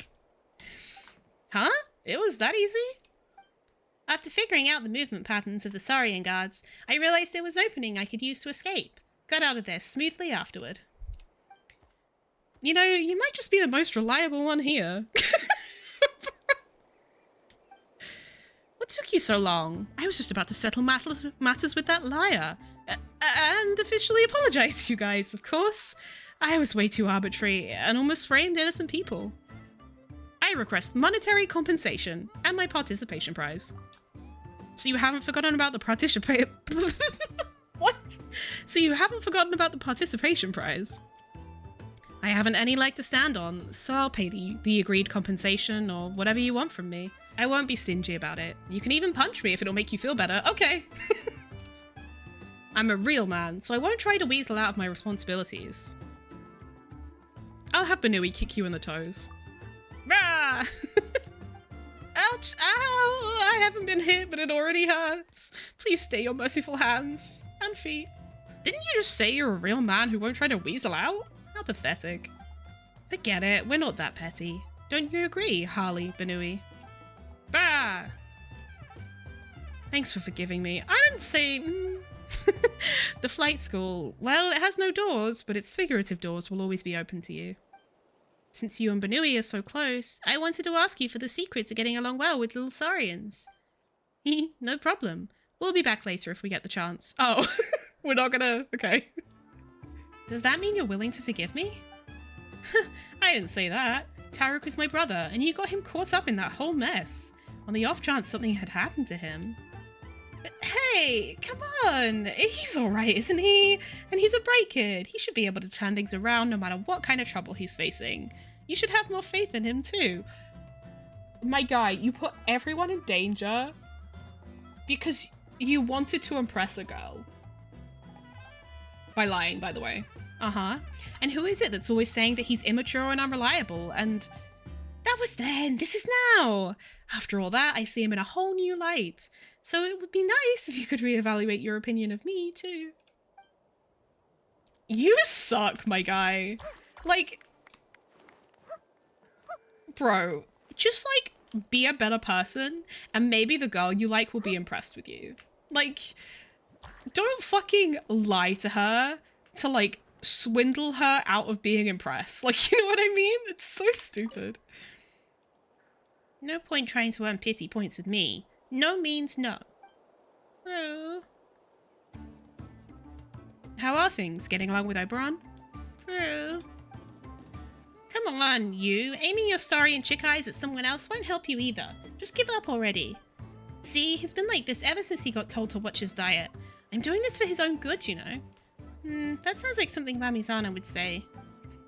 Huh? It was that easy? After figuring out the movement patterns of the Saurian guards, I realized there was an opening I could use to escape. Got out of there smoothly afterward. You know, you might just be the most reliable one here. What took you so long? I was just about to settle matters with that liar. And officially apologize to you guys, of course. I was way too arbitrary and almost framed innocent people. I request monetary compensation and my participation prize. So you haven't forgotten about the What? So you haven't forgotten about the participation prize? I haven't any leg to stand on, so I'll pay the agreed compensation or whatever you want from me. I won't be stingy about it. You can even punch me if it'll make you feel better. Okay. I'm a real man, so I won't try to weasel out of my responsibilities. I'll have Banui kick you in the toes. Rah! Ouch! Ow! I haven't been hit, but it already hurts. Please stay your merciful hands and feet. Didn't you just say you're a real man who won't try to weasel out? How pathetic. I get it, we're not that petty. Don't you agree, Harley Banui? Bah! Thanks for forgiving me. I didn't say... The flight school, well, it has no doors, but its figurative doors will always be open to you. Since you and Banui are so close, I wanted to ask you for the secret to getting along well with little Saurians. No problem. We'll be back later if we get the chance. Oh, we're not gonna... Okay. Does that mean you're willing to forgive me? I didn't say that. Tarek was my brother, and you got him caught up in that whole mess. On the off chance something had happened to him. Hey, come on! He's alright, isn't he? And he's a bright kid. He should be able to turn things around no matter what kind of trouble he's facing. You should have more faith in him too. My guy, you put everyone in danger because you wanted to impress a girl. By lying, by the way. Uh-huh. And who is it that's always saying that he's immature and unreliable? And that was then. This is now. After all that, I see him in a whole new light. So it would be nice if you could reevaluate your opinion of me, too. You suck, my guy. Like... Bro, just, like, be a better person, and maybe the girl you like will be impressed with you. Like, Don't fucking lie to her to, like, swindle her out of being impressed. Like, you know what I mean? It's so stupid. No point trying to earn pity points with me. No means no. Oh. How are things? Getting along with Oberon? Oh. Come on, you. Aiming your Saurian chick eyes at someone else won't help you either. Just give up already. See, he's been like this ever since he got told to watch his diet. I'm doing this for his own good, you know. That sounds like something Lamizana would say.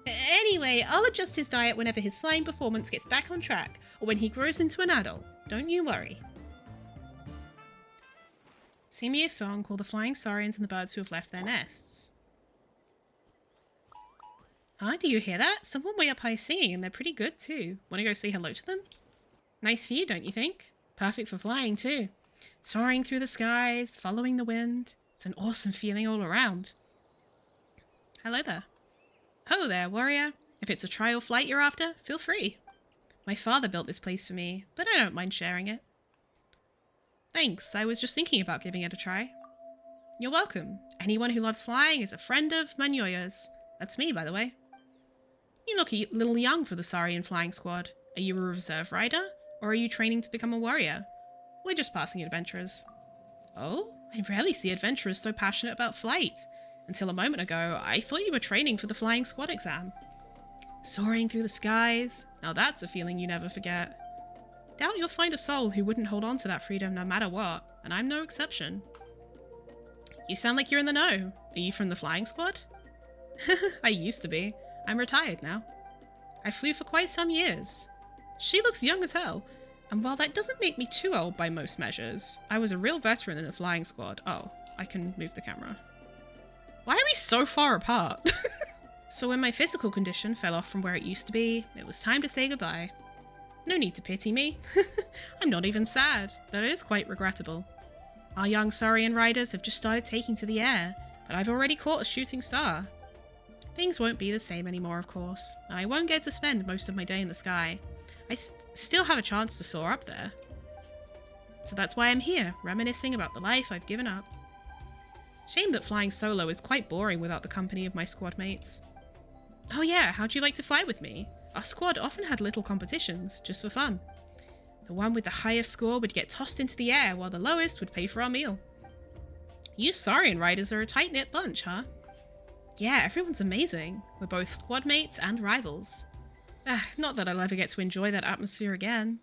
Anyway, I'll adjust his diet whenever his flying performance gets back on track, or when he grows into an adult. Don't you worry. Sing me a song called The Flying Saurians and the Birds Who Have Left Their Nests. Ah, do you hear that? Someone way up high singing, and they're pretty good too. Want to go say hello to them? Nice view, don't you think? Perfect for flying too. Soaring through the skies, following the wind. It's an awesome feeling all around. Hello there. Oh there, warrior. If it's a trial flight you're after, feel free. My father built this place for me, but I don't mind sharing it. Thanks, I was just thinking about giving it a try. You're welcome. Anyone who loves flying is a friend of Manyoya's. That's me, by the way. You look a little young for the Saurian flying squad. Are you a reserve rider, or are you training to become a warrior? We're just passing adventurers. Oh, I rarely see adventurers so passionate about flight. Until a moment ago, I thought you were training for the flying squad exam. Soaring through the skies. Now that's a feeling you never forget. Doubt you'll find a soul who wouldn't hold on to that freedom no matter what, and I'm no exception. You sound like you're in the know. Are you from the flying squad? I used to be. I'm retired now. I flew for quite some years. She looks young as hell. And while that doesn't make me too old by most measures, I was a real veteran in a flying squad. Oh, I can move the camera. Why are we so far apart? So when my physical condition fell off from where it used to be, it was time to say goodbye. No need to pity me. I'm not even sad. That is quite regrettable. Our young Saurian riders have just started taking to the air, but I've already caught a shooting star. Things won't be the same anymore, of course, and I won't get to spend most of my day in the sky. I still have a chance to soar up there. So that's why I'm here, reminiscing about the life I've given up. Shame that flying solo is quite boring without the company of my squad mates. Oh yeah, how'd you like to fly with me? Our squad often had little competitions, just for fun. The one with the highest score would get tossed into the air, while the lowest would pay for our meal. You Saurian riders are a tight-knit bunch, huh? Yeah, everyone's amazing. We're both squad mates and rivals. Not that I'll ever get to enjoy that atmosphere again.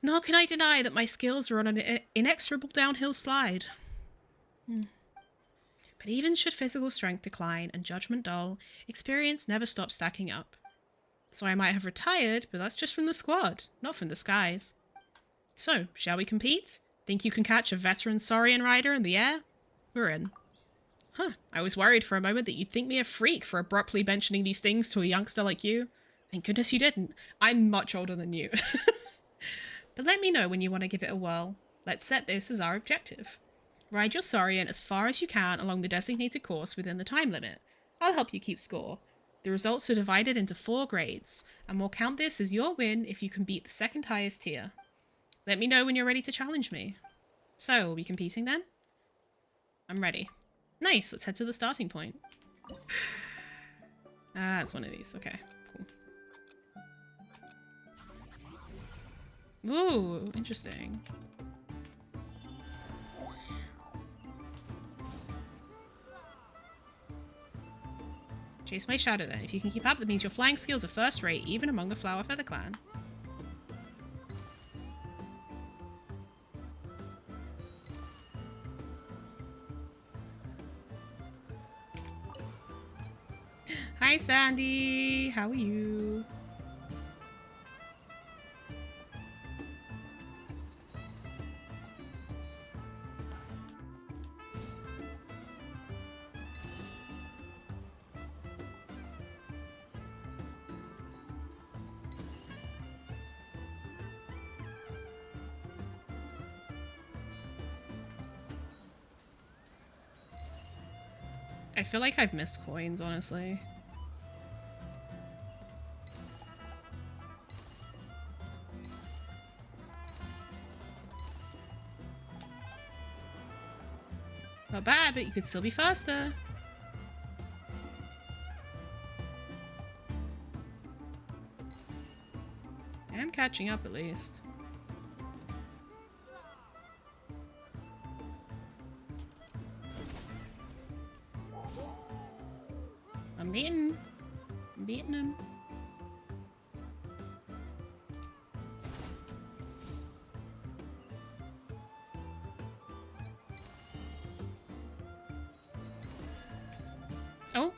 Nor can I deny that my skills are on an inexorable downhill slide. But even should physical strength decline and judgment dull, experience never stops stacking up. So I might have retired, but that's just from the squad, not from the skies. So, shall we compete? Think you can catch a veteran Saurian rider in the air? We're in. Huh, I was worried for a moment that you'd think me a freak for abruptly mentioning these things to a youngster like you. Thank goodness you didn't. I'm much older than you. But let me know when you want to give it a whirl. Let's set this as our objective. Ride your Saurian as far as you can along the designated course within the time limit. I'll help you keep score. The results are divided into 4 grades, and we'll count this as your win if you can beat the second highest tier. Let me know when you're ready to challenge me. So, are we competing then? I'm ready. Nice, let's head to the starting point. It's one of these. Okay, cool. Ooh, interesting. Chase my shadow then. If you can keep up, that means your flying skills are first rate, even among the Flower Feather clan. Hi Sandy, how are you? I feel like I've missed coins, honestly. Not bad. Yeah, but you could still be faster. I'm catching up at least. I'm beating him. Oh.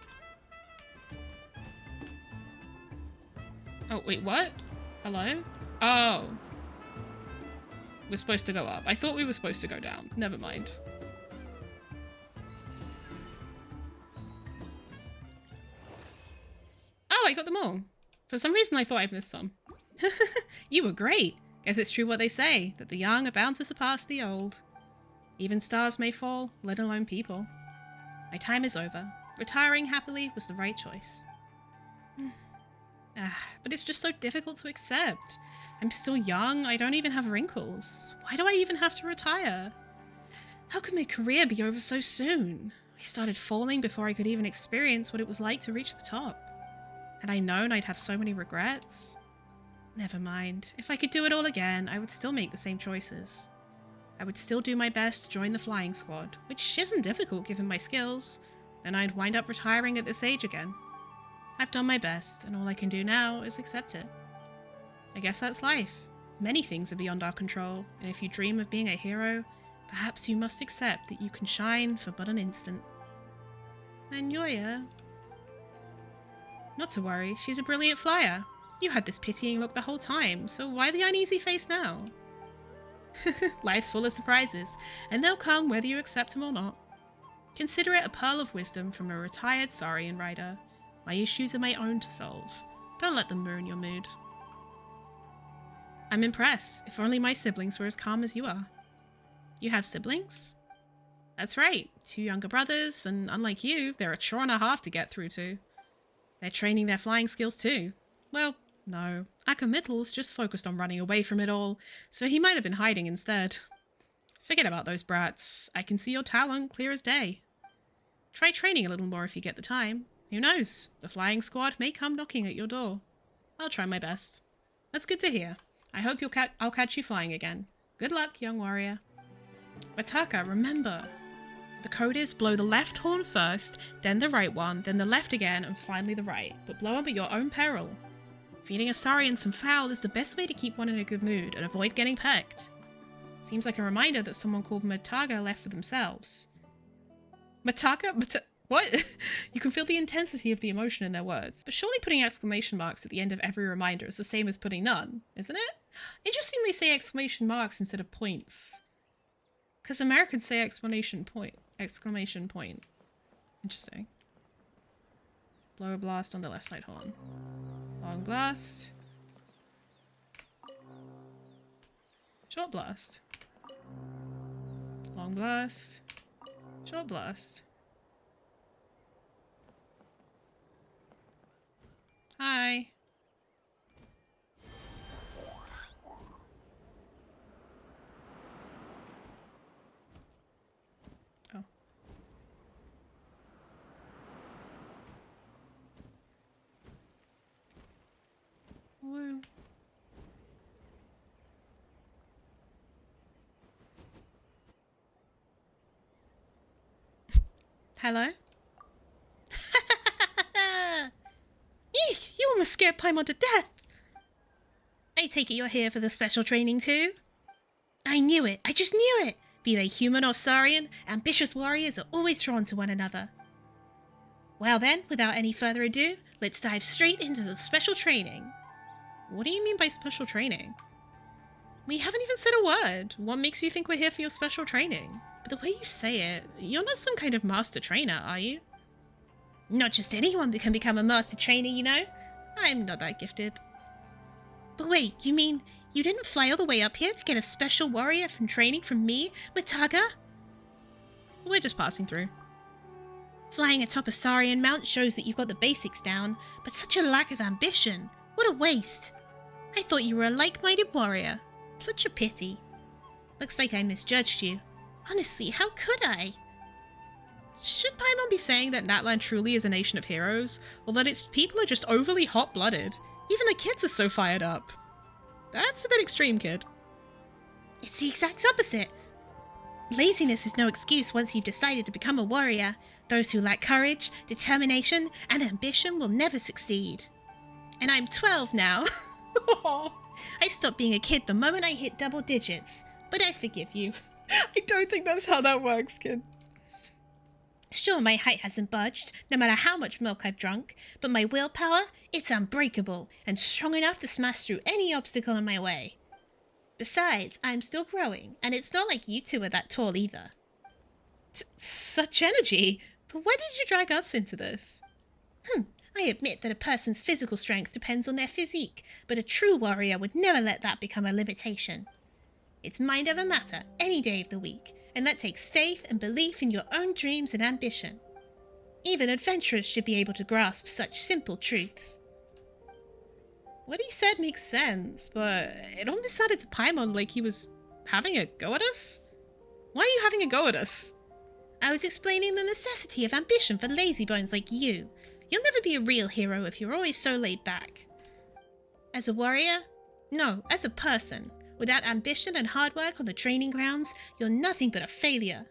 Oh, wait, what? Hello? Oh. We're supposed to go up. I thought we were supposed to go down. Never mind. Oh, I got them all. For some reason, I thought I'd missed some. You were great. Guess it's true what they say, that the young are bound to surpass the old. Even stars may fall, let alone people. My time is over. Retiring happily was the right choice. But it's just so difficult to accept. I'm still young, I don't even have wrinkles. Why do I even have to retire? How could my career be over so soon? I started falling before I could even experience what it was like to reach the top. Had I known I'd have so many regrets? Never mind. If I could do it all again, I would still make the same choices. I would still do my best to join the flying squad, which isn't difficult given my skills. Then I'd wind up retiring at this age again. I've done my best, and all I can do now is accept it. I guess that's life. Many things are beyond our control, and if you dream of being a hero, perhaps you must accept that you can shine for but an instant. And Yoya? Not to worry, she's a brilliant flyer. You had this pitying look the whole time, so why the uneasy face now? Life's full of surprises, and they'll come whether you accept them or not. Consider it a pearl of wisdom from a retired Saurian rider. My issues are my own to solve. Don't let them ruin your mood. I'm impressed. If only my siblings were as calm as you are. You have siblings? That's right. 2 younger brothers, and unlike you, they're a chore and a half to get through to. They're training their flying skills too. Well, no. Akamittl's just focused on running away from it all, so he might have been hiding instead. Forget about those brats. I can see your talent clear as day. Try training a little more if you get the time. Who knows? The flying squad may come knocking at your door. I'll try my best. That's good to hear. I hope I'll catch you flying again. Good luck, young warrior. Wataka, remember. The code is blow the left horn first, then the right one, then the left again, and finally the right. But blow them at your own peril. Feeding a Saurian some fowl is the best way to keep one in a good mood and avoid getting pecked. Seems like a reminder that someone called Mataga left for themselves. Mataga? What? You can feel the intensity of the emotion in their words, but surely putting exclamation marks at the end of every reminder is the same as putting none, isn't it? Interesting they say exclamation marks instead of points. Because Americans say exclamation point. Interesting. Blow a blast on the left side horn. Long blast. Short blast. Long blast. Short blast. Hi. Oh. Woo. Hello? Eek, you almost scared Paimon to death! I take it you're here for the special training too? I knew it, I just knew it! Be they human or Saurian, ambitious warriors are always drawn to one another. Well then, without any further ado, let's dive straight into the special training. What do you mean by special training? We haven't even said a word. What makes you think we're here for your special training? But the way you say it, you're not some kind of master trainer, are you? Not just anyone that can become a master trainer, you know? I'm not that gifted. But wait, you mean you didn't fly all the way up here to get a special warrior from training from me, Mataga? We're just passing through. Flying atop a Saurian mount shows that you've got the basics down, but such a lack of ambition. What a waste. I thought you were a like-minded warrior. Such a pity. Looks like I misjudged you. Honestly, how could I? Should Paimon be saying that Natlan truly is a nation of heroes, or that its people are just overly hot-blooded? Even the kids are so fired up. That's a bit extreme, kid. It's the exact opposite. Laziness is no excuse once you've decided to become a warrior. Those who lack courage, determination, and ambition will never succeed. And I'm 12 now. I stopped being a kid the moment I hit double digits, but I forgive you. I don't think that's how that works, kid. Sure, my height hasn't budged, no matter how much milk I've drunk, but my willpower, it's unbreakable and strong enough to smash through any obstacle in my way. Besides, I'm still growing, and it's not like you two are that tall either. Such energy! But why did you drag us into this? I admit that a person's physical strength depends on their physique, but a true warrior would never let that become a limitation. It's mind over matter any day of the week, and that takes faith and belief in your own dreams and ambition. Even adventurers should be able to grasp such simple truths. What he said makes sense, but it almost sounded to Paimon like he was having a go at us? Why are you having a go at us? I was explaining the necessity of ambition for lazybones like you. You'll never be a real hero if you're always so laid back. As a warrior? No, as a person. Without ambition and hard work on the training grounds, you're nothing but a failure.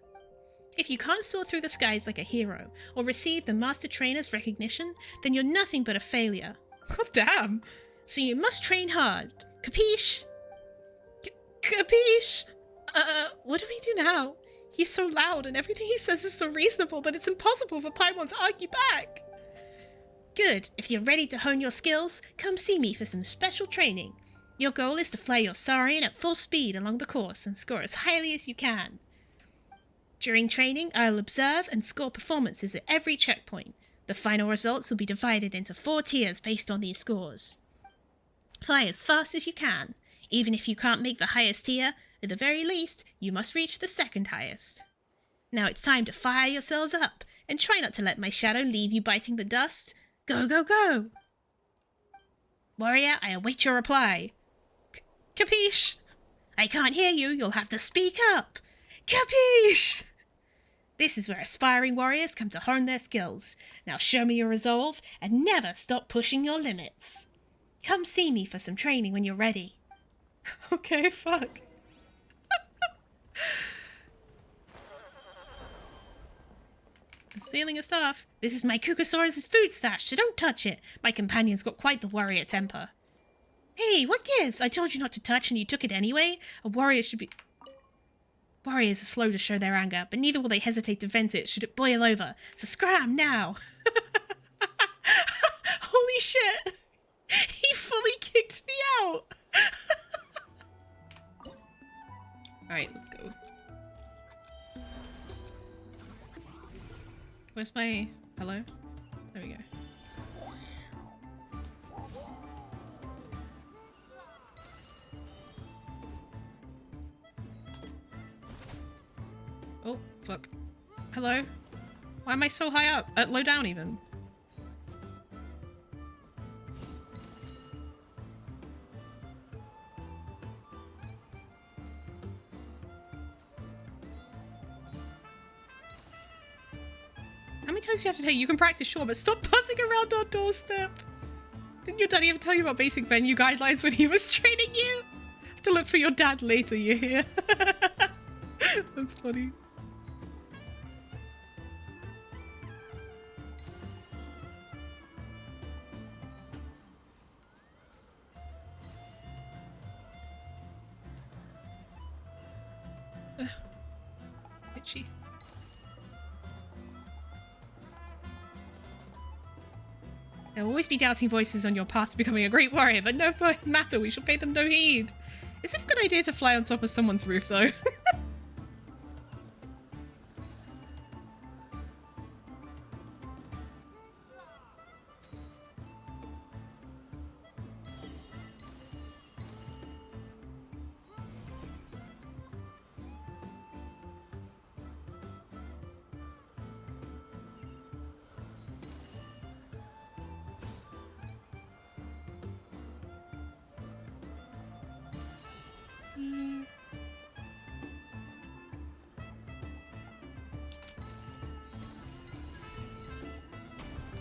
If you can't soar through the skies like a hero, or receive the master trainer's recognition, then you're nothing but a failure. God damn! So you must train hard. Capiche? Capiche? What do we do now? He's so loud and everything he says is so reasonable that it's impossible for Paimon to argue back. Good. If you're ready to hone your skills, come see me for some special training. Your goal is to fly your Saurian at full speed along the course and score as highly as you can. During training, I'll observe and score performances at every checkpoint. The final results will be divided into 4 tiers based on these scores. Fly as fast as you can. Even if you can't make the highest tier, at the very least, you must reach the second highest. Now it's time to fire yourselves up, and try not to let my shadow leave you biting the dust. Go, go, go! Warrior, I await your reply. Capiche? I can't hear you, you'll have to speak up. Capiche? This is where aspiring warriors come to hone their skills. Now show me your resolve, and never stop pushing your limits. Come see me for some training when you're ready. Okay, fuck. Stealing your stuff. This is my Kukosaurus' food stash, so don't touch it. My companion's got quite the warrior temper. Hey, what gives? I told you not to touch and you took it anyway. A warrior should be... Warriors are slow to show their anger, but neither will they hesitate to vent it should it boil over. So scram now! Holy shit! He fully kicked me out! Alright, let's go. Where's my... Hello? There we go. Oh, fuck. Hello? Why am I so high up? Low down even. How many times do you have to tell you can practice, sure, but stop buzzing around our doorstep? Didn't your daddy ever tell you about basic venue guidelines when he was training you? Have to look for your dad later, you hear? That's funny. Itchy. There will always be doubting voices on your path to becoming a great warrior, but no matter, we shall pay them no heed. Is it a good idea to fly on top of someone's roof, though?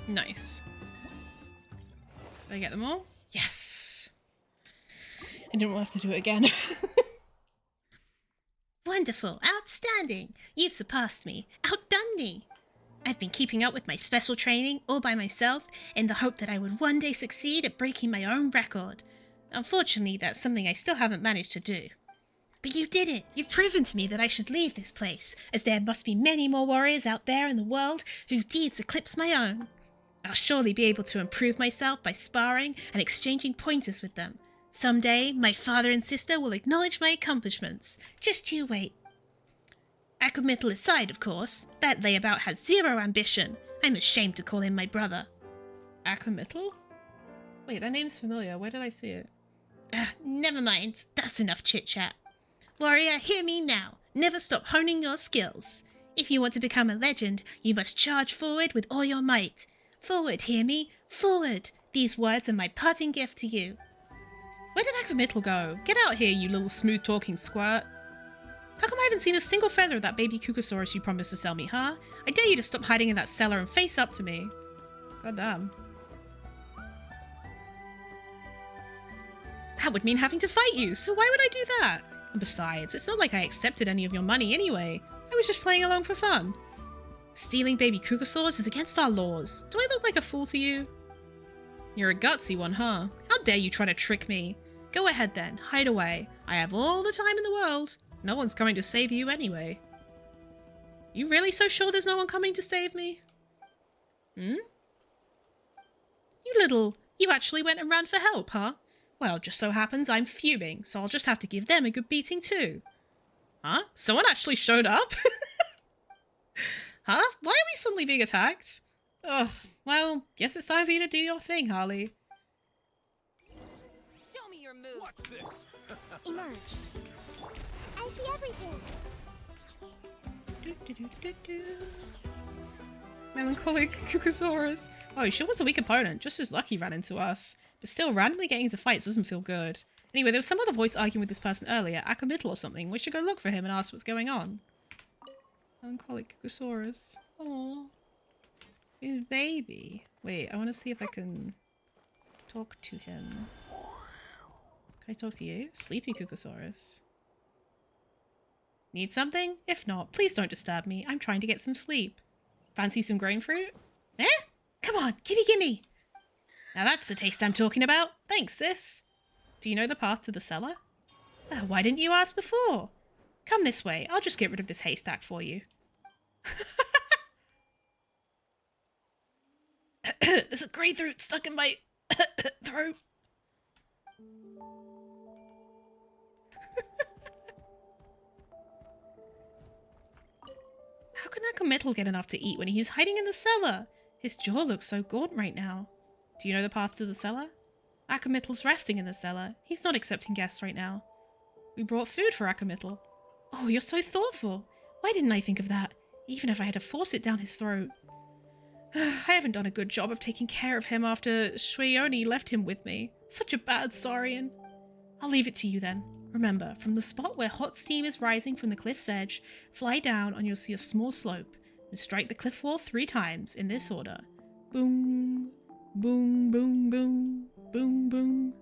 Nice. Did I get them all? Yes! I didn't want to have to do it again. Wonderful. Outstanding. You've surpassed me. Outdone me. I've been keeping up with my special training all by myself in the hope that I would one day succeed at breaking my own record. Unfortunately, that's something I still haven't managed to do. But you did it. You've proven to me that I should leave this place, as there must be many more warriors out there in the world whose deeds eclipse my own. I'll surely be able to improve myself by sparring and exchanging pointers with them. Someday, my father and sister will acknowledge my accomplishments. Just you wait. Akumitl aside, of course, that layabout has zero ambition. I'm ashamed to call him my brother. Akumitl? Wait, that name's familiar. Where did I see it? Never mind. That's enough chit-chat. Warrior, hear me now. Never stop honing your skills. If you want to become a legend, you must charge forward with all your might. Forward, hear me? Forward. These words are my parting gift to you. Where did Akumitl go? Get out here, you little smooth-talking squirt. How come I haven't seen a single feather of that baby Kukasaurus you promised to sell me, huh? I dare you to stop hiding in that cellar and face up to me. Goddamn. That would mean having to fight you, so why would I do that? And besides, it's not like I accepted any of your money anyway. I was just playing along for fun. Stealing baby Kukasaurs is against our laws. Do I look like a fool to you? You're a gutsy one, huh? How dare you try to trick me? Go ahead then, hide away. I have all the time in the world. No one's coming to save you anyway. You really so sure there's no one coming to save me? Hmm? You actually went and ran for help, huh? Well, just so happens I'm fuming, so I'll just have to give them a good beating too. Huh? Someone actually showed up? Huh? Why are we suddenly being attacked? Ugh, well, guess it's time for you to do your thing, Harley. Show me your move. Watch this. Emerge. I see everything. Melancholic Kukasaurus. Oh, he sure was a weak opponent, just as lucky ran into us. But still, randomly getting into fights doesn't feel good. Anyway, there was some other voice arguing with this person earlier, Akumitl or something. We should go look for him and ask what's going on. Melancholic Kukasaurus. Aww. His baby. Wait, I want to see if I can talk to him. Can I talk to you? Sleepy Kukasaurus. Need something? If not, please don't disturb me. I'm trying to get some sleep. Fancy some grain fruit? Eh? Come on, gimme! Now that's the taste I'm talking about. Thanks, sis. Do you know the path to the cellar? Why didn't you ask before? Come this way. I'll just get rid of this haystack for you. There's a grapefruit stuck in my throat. How can Akumitl get enough to eat when he's hiding in the cellar? His jaw looks so gaunt right now. Do you know the path to the cellar? Akumitl's resting in the cellar. He's not accepting guests right now. We brought food for Akumitl. Oh, you're so thoughtful. Why didn't I think of that? Even if I had to force it down his throat. I haven't done a good job of taking care of him after Shwayoni left him with me. Such a bad Saurian. I'll leave it to you then. Remember, from the spot where hot steam is rising from the cliff's edge, fly down and you'll see a small slope, and strike the cliff wall 3 times in this order. Boom, boom, boom, boom, boom, boom.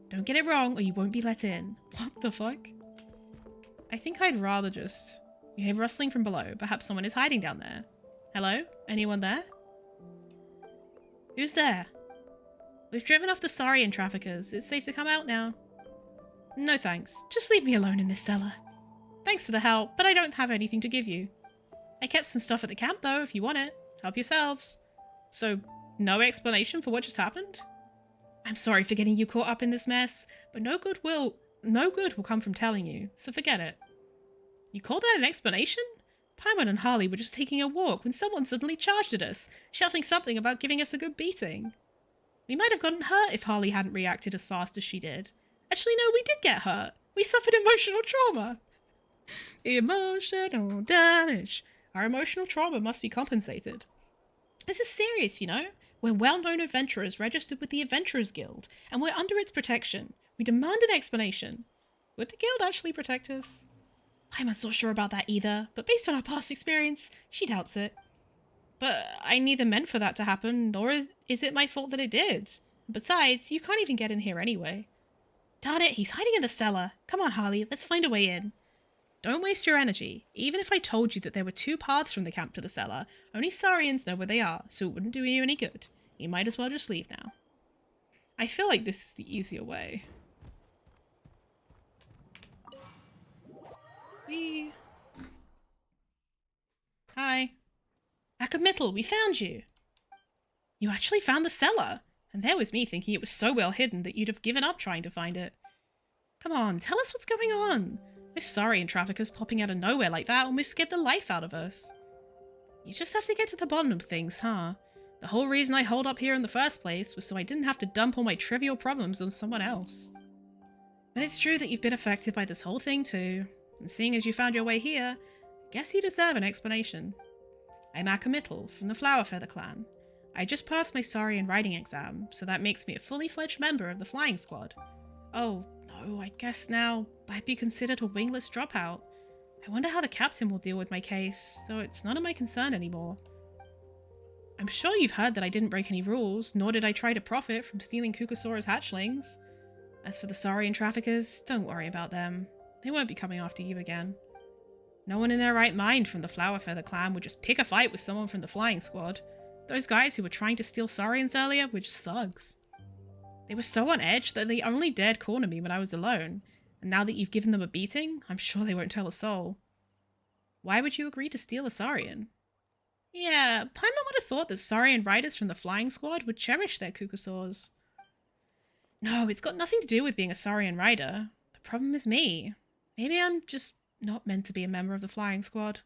Don't get it wrong or you won't be let in. What the fuck? I think I'd rather just... You hear rustling from below. Perhaps someone is hiding down there. Hello? Anyone there? Who's there? We've driven off the Saurian traffickers. It's safe to come out now. No thanks. Just leave me alone in this cellar. Thanks for the help, but I don't have anything to give you. I kept some stuff at the camp though, if you want it. Help yourselves. So, no explanation for what just happened? I'm sorry for getting you caught up in this mess, but no good will come from telling you, so forget it. You call that an explanation? Paimon and Harley were just taking a walk when someone suddenly charged at us, shouting something about giving us a good beating. We might have gotten hurt if Harley hadn't reacted as fast as she did. Actually, no, we did get hurt. We suffered emotional trauma. Emotional damage. Our emotional trauma must be compensated. This is serious, you know? We're well-known adventurers registered with the Adventurers Guild, and we're under its protection. We demand an explanation. Would the guild actually protect us? I'm not so sure about that either, but based on our past experience, she doubts it. But I neither meant for that to happen, nor is it my fault that it did. Besides, you can't even get in here anyway. Darn it, he's hiding in the cellar. Come on, Harley, let's find a way in. Don't waste your energy. Even if I told you that there were 2 paths from the camp to the cellar, only Saurians know where they are, so it wouldn't do you any good. You might as well just leave now. I feel like this is the easier way. Whee! Hi. Akamitl, we found you! You actually found the cellar! And there was me thinking it was so well hidden that you'd have given up trying to find it. Come on, tell us what's going on! Those Saurian traffickers popping out of nowhere like that almost scared the life out of us. You just have to get to the bottom of things, huh? The whole reason I holed up here in the first place was so I didn't have to dump all my trivial problems on someone else. But it's true that you've been affected by this whole thing too, and seeing as you found your way here, I guess you deserve an explanation. I'm Akamitl from the Flower Feather clan. I just passed my Saurian writing exam, so that makes me a fully fledged member of the flying squad. Oh, no, I guess now I'd be considered a wingless dropout. I wonder how the captain will deal with my case, though it's none of my concern anymore. I'm sure you've heard that I didn't break any rules, nor did I try to profit from stealing Kukasora's hatchlings. As for the Saurian traffickers, don't worry about them. They won't be coming after you again. No one in their right mind from the Flower Feather clan would just pick a fight with someone from the flying squad. Those guys who were trying to steal Saurians earlier were just thugs. They were so on edge that they only dared corner me when I was alone, and now that you've given them a beating, I'm sure they won't tell a soul. Why would you agree to steal a Saurian? Yeah, Paimon would have thought that Saurian riders from the flying squad would cherish their Kukasors. No, it's got nothing to do with being a Saurian rider. The problem is me. Maybe I'm just not meant to be a member of the flying squad.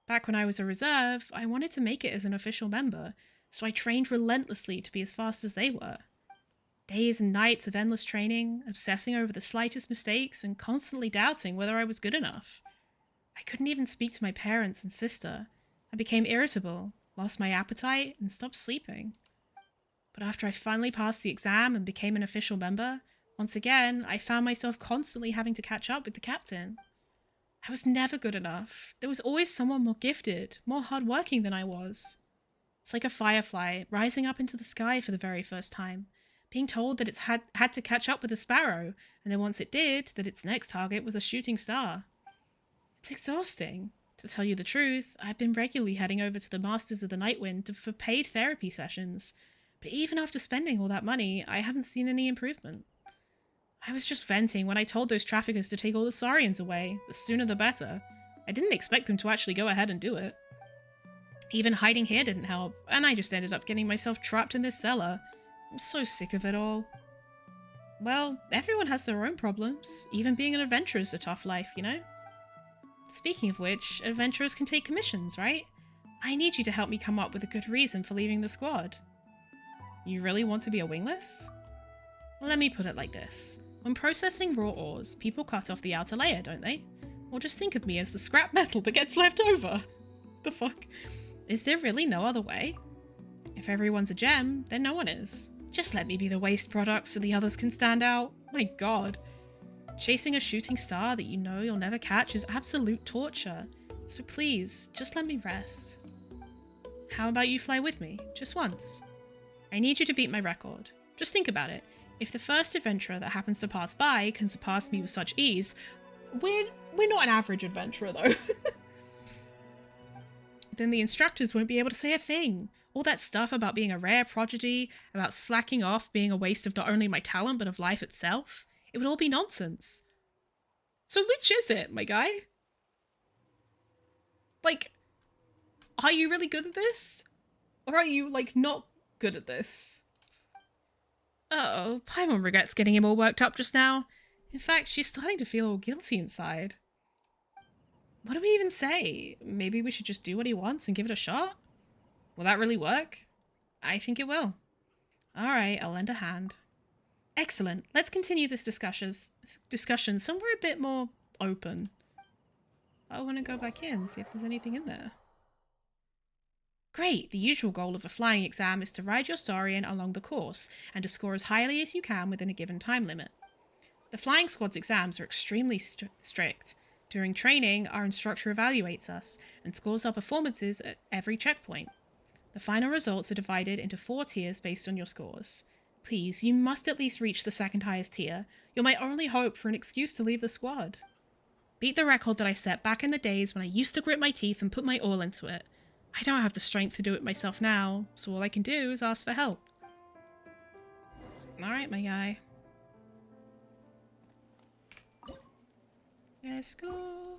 Back when I was a reserve, I wanted to make it as an official member, so I trained relentlessly to be as fast as they were. Days and nights of endless training, obsessing over the slightest mistakes, and constantly doubting whether I was good enough. I couldn't even speak to my parents and sister. I became irritable, lost my appetite, and stopped sleeping. But after I finally passed the exam and became an official member, once again, I found myself constantly having to catch up with the captain. I was never good enough. There was always someone more gifted, more hardworking than I was. It's like a firefly rising up into the sky for the very first time, being told that it's had to catch up with a sparrow, and then once it did, that its next target was a shooting star. It's exhausting. To tell you the truth, I've been regularly heading over to the Masters of the Nightwind for paid therapy sessions, but even after spending all that money, I haven't seen any improvement. I was just venting when I told those traffickers to take all the Saurians away. The sooner the better. I didn't expect them to actually go ahead and do it. Even hiding here didn't help, and I just ended up getting myself trapped in this cellar. I'm so sick of it all. Well, everyone has their own problems. Even being an adventurer is a tough life, you know? Speaking of which, adventurers can take commissions, right? I need you to help me come up with a good reason for leaving the squad. You really want to be a wingless? Let me put it like this. When processing raw ores, people cut off the outer layer, don't they? Or just think of me as the scrap metal that gets left over. The fuck? Is there really no other way? If everyone's a gem, then no one is. Just let me be the waste product so the others can stand out. My god. Chasing a shooting star that you know you'll never catch is absolute torture. So please, just let me rest. How about you fly with me? Just once. I need you to beat my record. Just think about it. If the first adventurer that happens to pass by can surpass me with such ease, we're not an average adventurer though. Then the instructors won't be able to say a thing. All that stuff about being a rare prodigy, about slacking off being a waste of not only my talent but of life itself, it would all be nonsense. So which is it, my guy? Like, are you really good at this? Or are you, like, not good at this? Uh-oh, Paimon regrets getting him all worked up just now. In fact, she's starting to feel all guilty inside. What do we even say? Maybe we should just do what he wants and give it a shot? Will that really work? I think it will. Alright, I'll lend a hand. Excellent. Let's continue this discussion somewhere a bit more open. I want to go back in, see if there's anything in there. Great! The usual goal of a flying exam is to ride your Saurian along the course and to score as highly as you can within a given time limit. The flying squad's exams are extremely strict. During training, our instructor evaluates us and scores our performances at every checkpoint. The final results are divided into 4 tiers based on your scores. Please, you must at least reach the second highest tier. You're my only hope for an excuse to leave the squad. Beat the record that I set back in the days when I used to grit my teeth and put my all into it. I don't have the strength to do it myself now, so all I can do is ask for help. Alright, my guy. Let's go.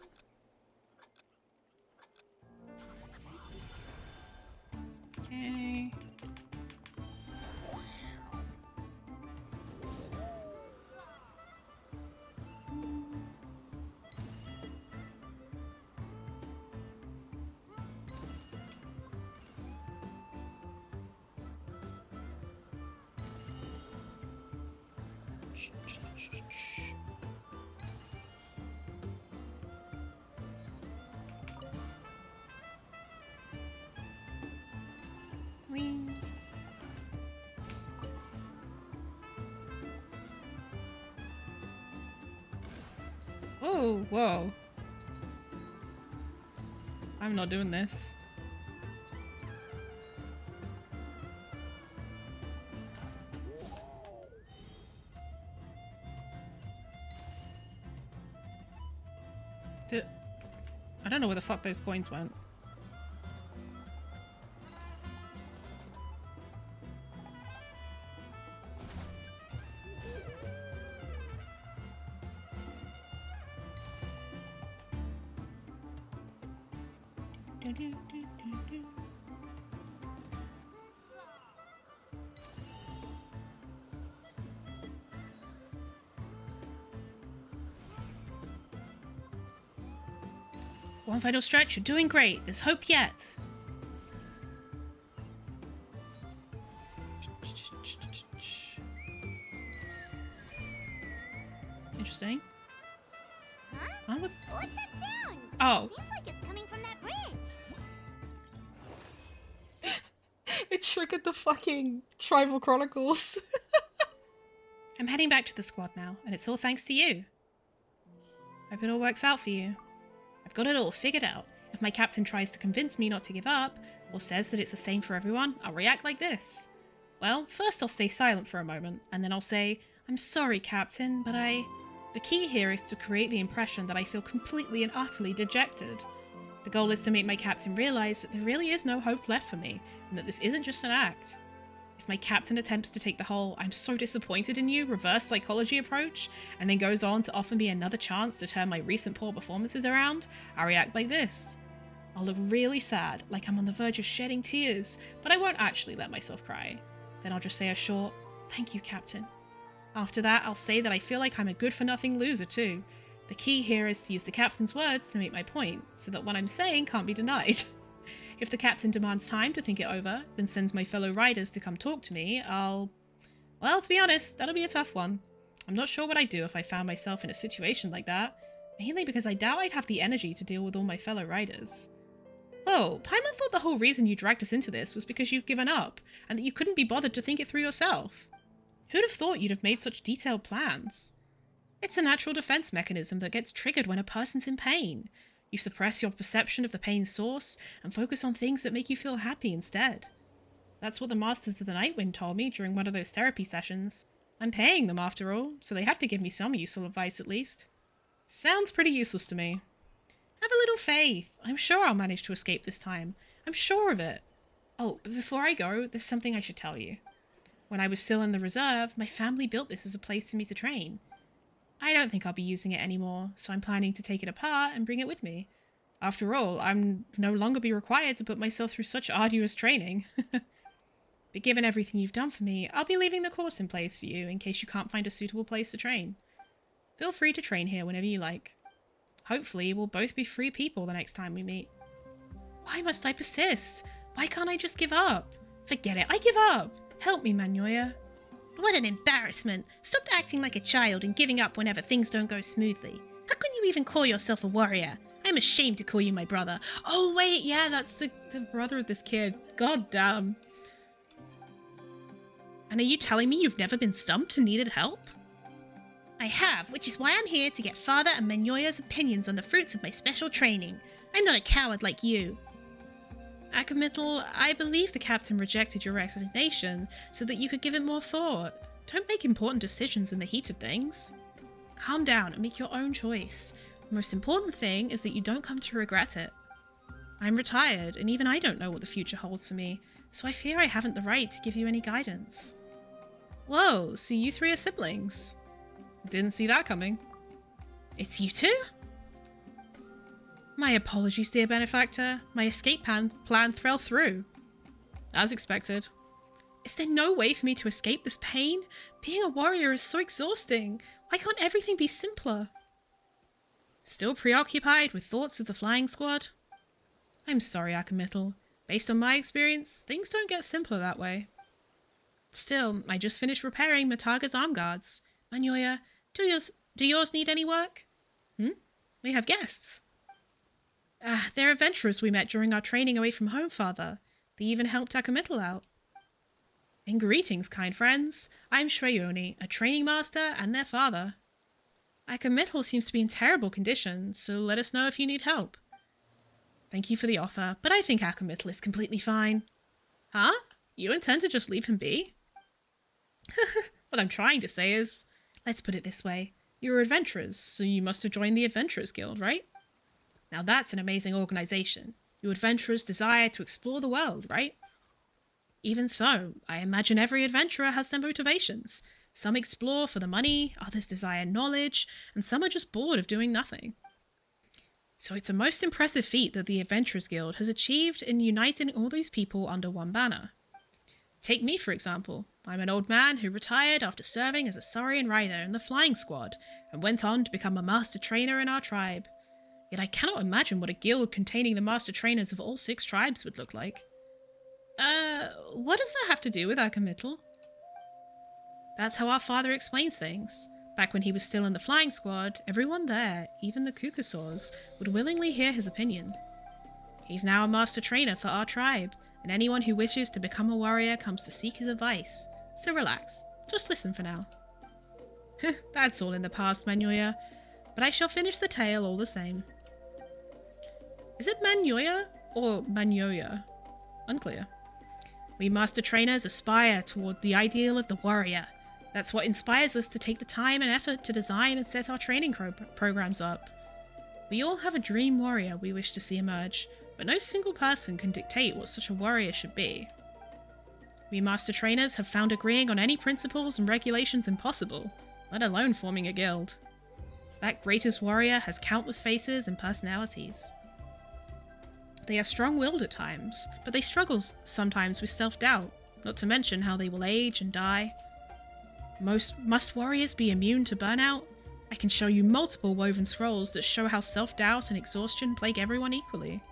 Okay. Whee. Oh, whoa. I'm not doing this. I don't know where the fuck those coins went. One final stretch, you're doing great. There's hope yet. Interesting. Huh? What was... What's that sound? Oh. Seems like it's coming from that bridge. It triggered the fucking Tribal Chronicles. I'm heading back to the squad now, and it's all thanks to you. Hope it all works out for you. I've got it all figured out. If my captain tries to convince me not to give up, or says that it's the same for everyone, I'll react like this. Well, first I'll stay silent for a moment, and then I'll say, I'm sorry, Captain, but The key here is to create the impression that I feel completely and utterly dejected. The goal is to make my captain realise that there really is no hope left for me, and that this isn't just an act. If my captain attempts to take the whole "I'm so disappointed in you" reverse psychology approach, and then goes on to offer me another chance to turn my recent poor performances around, I'll react like this. I'll look really sad, like I'm on the verge of shedding tears, but I won't actually let myself cry. Then I'll just say a short, "Thank you, Captain." After that, I'll say that I feel like I'm a good-for-nothing loser too. The key here is to use the captain's words to make my point, so that what I'm saying can't be denied. If the captain demands time to think it over, then sends my fellow riders to come talk to me, well, to be honest, that'll be a tough one. I'm not sure what I'd do if I found myself in a situation like that, mainly because I doubt I'd have the energy to deal with all my fellow riders. Oh, Paimon thought the whole reason you dragged us into this was because you've given up, and that you couldn't be bothered to think it through yourself. Who'd have thought you'd have made such detailed plans? It's a natural defense mechanism that gets triggered when a person's in pain. You suppress your perception of the pain's source and focus on things that make you feel happy instead. That's what the Masters of the Nightwind told me during one of those therapy sessions. I'm paying them after all, so they have to give me some useful advice at least. Sounds pretty useless to me. Have a little faith. I'm sure I'll manage to escape this time. I'm sure of it. Oh, but before I go, there's something I should tell you. When I was still in the reserve, my family built this as a place for me to train. I don't think I'll be using it anymore, so I'm planning to take it apart and bring it with me. After all, I'm no longer be required to put myself through such arduous training. But given everything you've done for me, I'll be leaving the course in place for you in case you can't find a suitable place to train. Feel free to train here whenever you like. Hopefully, we'll both be free people the next time we meet. Why must I persist? Why can't I just give up? Forget it, I give up! Help me, Manoya. What an embarrassment. Stop acting like a child and giving up whenever things don't go smoothly. How can you even call yourself a warrior? I'm ashamed to call you my brother. Oh wait, yeah, that's the brother of this kid. God damn. And are you telling me you've never been stumped and needed help? I have, which is why I'm here to get Father and Manoya's opinions on the fruits of my special training. I'm not a coward like you. Akamitl, I believe the captain rejected your resignation so that you could give it more thought. Don't make important decisions in the heat of things. Calm down and make your own choice. The most important thing is that you don't come to regret it. I'm retired, and even I don't know what the future holds for me, so I fear I haven't the right to give you any guidance. Whoa, so you three are siblings? Didn't see that coming. It's you two? My apologies, dear benefactor. My escape plan fell through. As expected. Is there no way for me to escape this pain? Being a warrior is so exhausting. Why can't everything be simpler? Still preoccupied with thoughts of the flying squad? I'm sorry, Akamitl. Based on my experience, things don't get simpler that way. Still, I just finished repairing Mataga's arm guards. Manyoya, do yours need any work? We have guests. They're adventurers we met during our training away from home, Father. They even helped Akamitl out. And greetings, kind friends. I'm Shwayoni, a training master and their father. Akamitl seems to be in terrible condition, so let us know if you need help. Thank you for the offer, but I think Akamitl is completely fine. Huh? You intend to just leave him be? What I'm trying to say is, let's put it this way. You're adventurers, so you must have joined the Adventurers Guild, right? Now that's an amazing organization. You adventurers desire to explore the world, right? Even so, I imagine every adventurer has their motivations. Some explore for the money, others desire knowledge, and some are just bored of doing nothing. So it's a most impressive feat that the Adventurers Guild has achieved in uniting all these people under one banner. Take me, for example. I'm an old man who retired after serving as a Saurian rider in the flying squad and went on to become a master trainer in our tribe. Yet I cannot imagine what a guild containing the master trainers of all 6 tribes would look like. What does that have to do with Akamitl? That's how our father explains things. Back when he was still in the flying squad, everyone there, even the Kukusaurs, would willingly hear his opinion. He's now a master trainer for our tribe, and anyone who wishes to become a warrior comes to seek his advice. So relax, just listen for now. That's all in the past, Manyoya, but I shall finish the tale all the same. Is it Manyoya or Manyoya? Unclear. We master trainers aspire toward the ideal of the warrior. That's what inspires us to take the time and effort to design and set our training programs up. We all have a dream warrior we wish to see emerge, but no single person can dictate what such a warrior should be. We master trainers have found agreeing on any principles and regulations impossible, let alone forming a guild. That greatest warrior has countless faces and personalities. They are strong-willed at times, but they struggle sometimes with self-doubt, not to mention how they will age and die. Must warriors be immune to burnout? I can show you multiple woven scrolls that show how self-doubt and exhaustion plague everyone equally.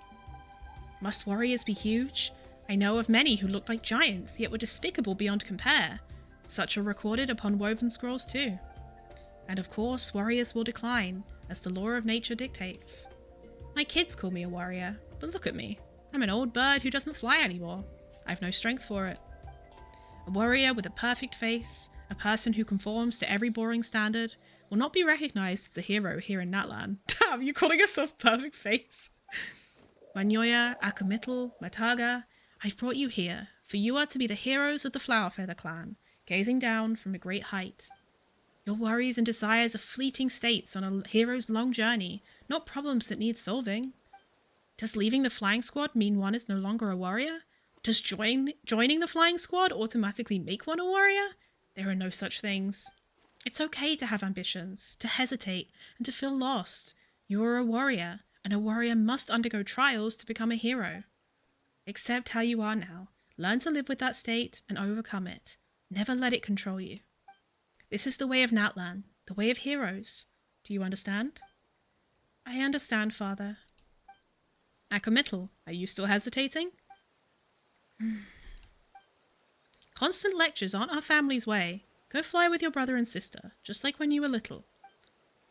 Must warriors be huge? I know of many who looked like giants, yet were despicable beyond compare. Such are recorded upon woven scrolls too. And of course, warriors will decline, as the law of nature dictates. My kids call me a warrior, but look at me. I'm an old bird who doesn't fly anymore. I've no strength for it. A warrior with a perfect face, a person who conforms to every boring standard, will not be recognized as a hero here in Natlan. Damn, you calling yourself perfect face? Manyoya, Akamitl, Mataga, I've brought you here, for you are to be the heroes of the Flower Feather clan, gazing down from a great height. Your worries and desires are fleeting states on a hero's long journey, not problems that need solving. Does leaving the flying squad mean one is no longer a warrior? Does joining the flying squad automatically make one a warrior? There are no such things. It's okay to have ambitions, to hesitate, and to feel lost. You are a warrior, and a warrior must undergo trials to become a hero. Accept how you are now. Learn to live with that state and overcome it. Never let it control you. This is the way of Natlan, the way of heroes. Do you understand? I understand, Father. Akamitl, are you still hesitating? Constant lectures aren't our family's way. Go fly with your brother and sister, just like when you were little.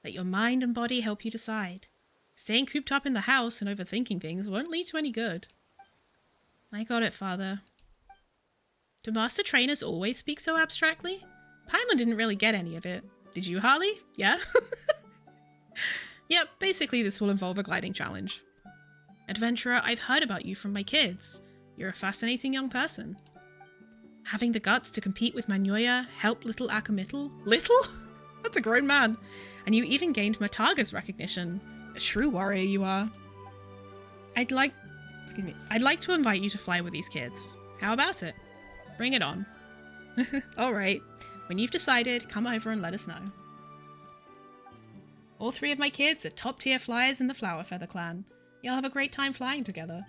Let your mind and body help you decide. Staying cooped up in the house and overthinking things won't lead to any good. I got it, Father. Do master trainers always speak so abstractly? Paimon didn't really get any of it. Did you, Harley? Yeah? Yep, basically this will involve a gliding challenge. Adventurer, I've heard about you from my kids. You're a fascinating young person. Having the guts to compete with Manyoya, help little Akamitl. Little? That's a grown man. And you even gained Mataga's recognition. A true warrior you are. I'd like to invite you to fly with these kids. How about it? Bring it on. Alright. When you've decided, come over and let us know. All 3 of my kids are top tier flyers in the Flower Feather clan. You'll have a great time flying together.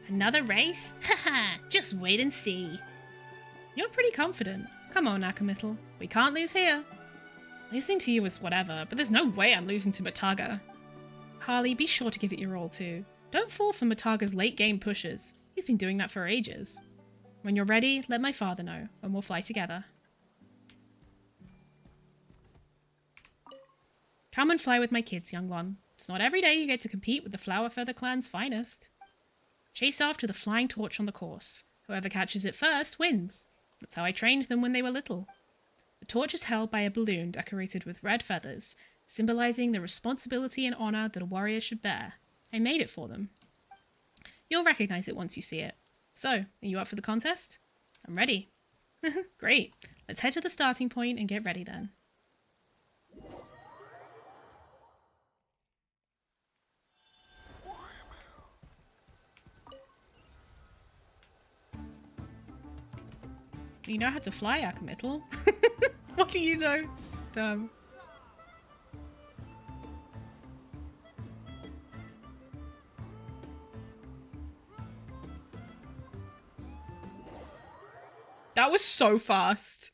Another race? Haha, just wait and see. You're pretty confident. Come on, Akamitl. We can't lose here. Losing to you is whatever, but there's no way I'm losing to Mataga. Harley, be sure to give it your all too. Don't fall for Mataga's late game pushes. He's been doing that for ages. When you're ready, let my father know, and we'll fly together. Come and fly with my kids, young one. It's not every day you get to compete with the Flower Feather clan's finest. Chase after the flying torch on the course. Whoever catches it first wins. That's how I trained them when they were little. The torch is held by a balloon decorated with red feathers, symbolizing the responsibility and honor that a warrior should bear. I made it for them. You'll recognize it once you see it. So, are you up for the contest? I'm ready. Great. Let's head to the starting point and get ready then. You know how to fly, Akamitl. What do you know? Damn. That was so fast.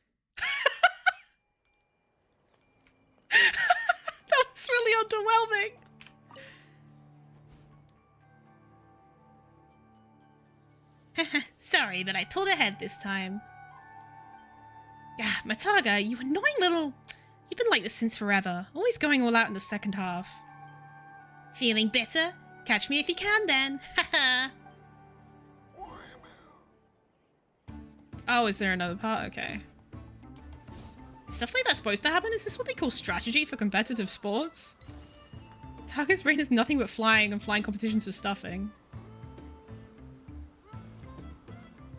That was really underwhelming. Sorry, but I pulled ahead this time. Mataga, you annoying little... You've been like this since forever. Always going all out in the second half. Feeling better? Catch me if you can then. Haha. Oh, is there another part? Okay. Stuff like that's supposed to happen? Is this what they call strategy for competitive sports? Taga's brain is nothing but flying and flying competitions for stuffing.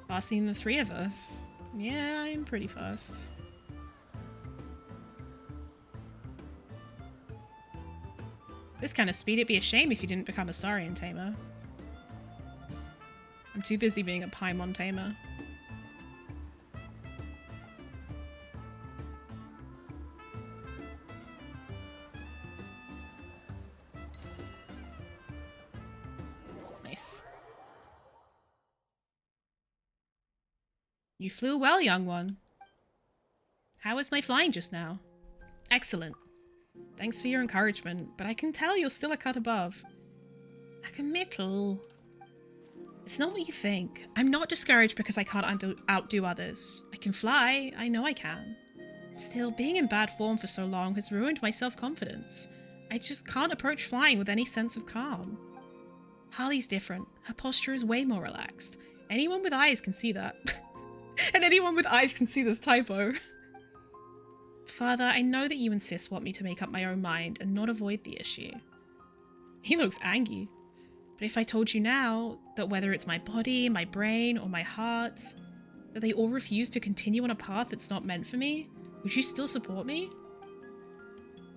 Faster than the 3 of us. Yeah, I'm pretty fast. This kind of speed, it'd be a shame if you didn't become a Saurian tamer. I'm too busy being a Paimon tamer. Nice. You flew well, young one. How was my flying just now? Excellent. Thanks for your encouragement, but I can tell you're still a cut above. Akamitl. It's not what you think. I'm not discouraged because I can't outdo others. I can fly. I know I can. Still, being in bad form for so long has ruined my self-confidence. I just can't approach flying with any sense of calm. Harley's different. Her posture is way more relaxed. Anyone with eyes can see that. And anyone with eyes can see this typo. Father, I know that you want me to make up my own mind and not avoid the issue. He looks angry. But if I told you now that whether it's my body, my brain, or my heart, that they all refuse to continue on a path that's not meant for me, would you still support me?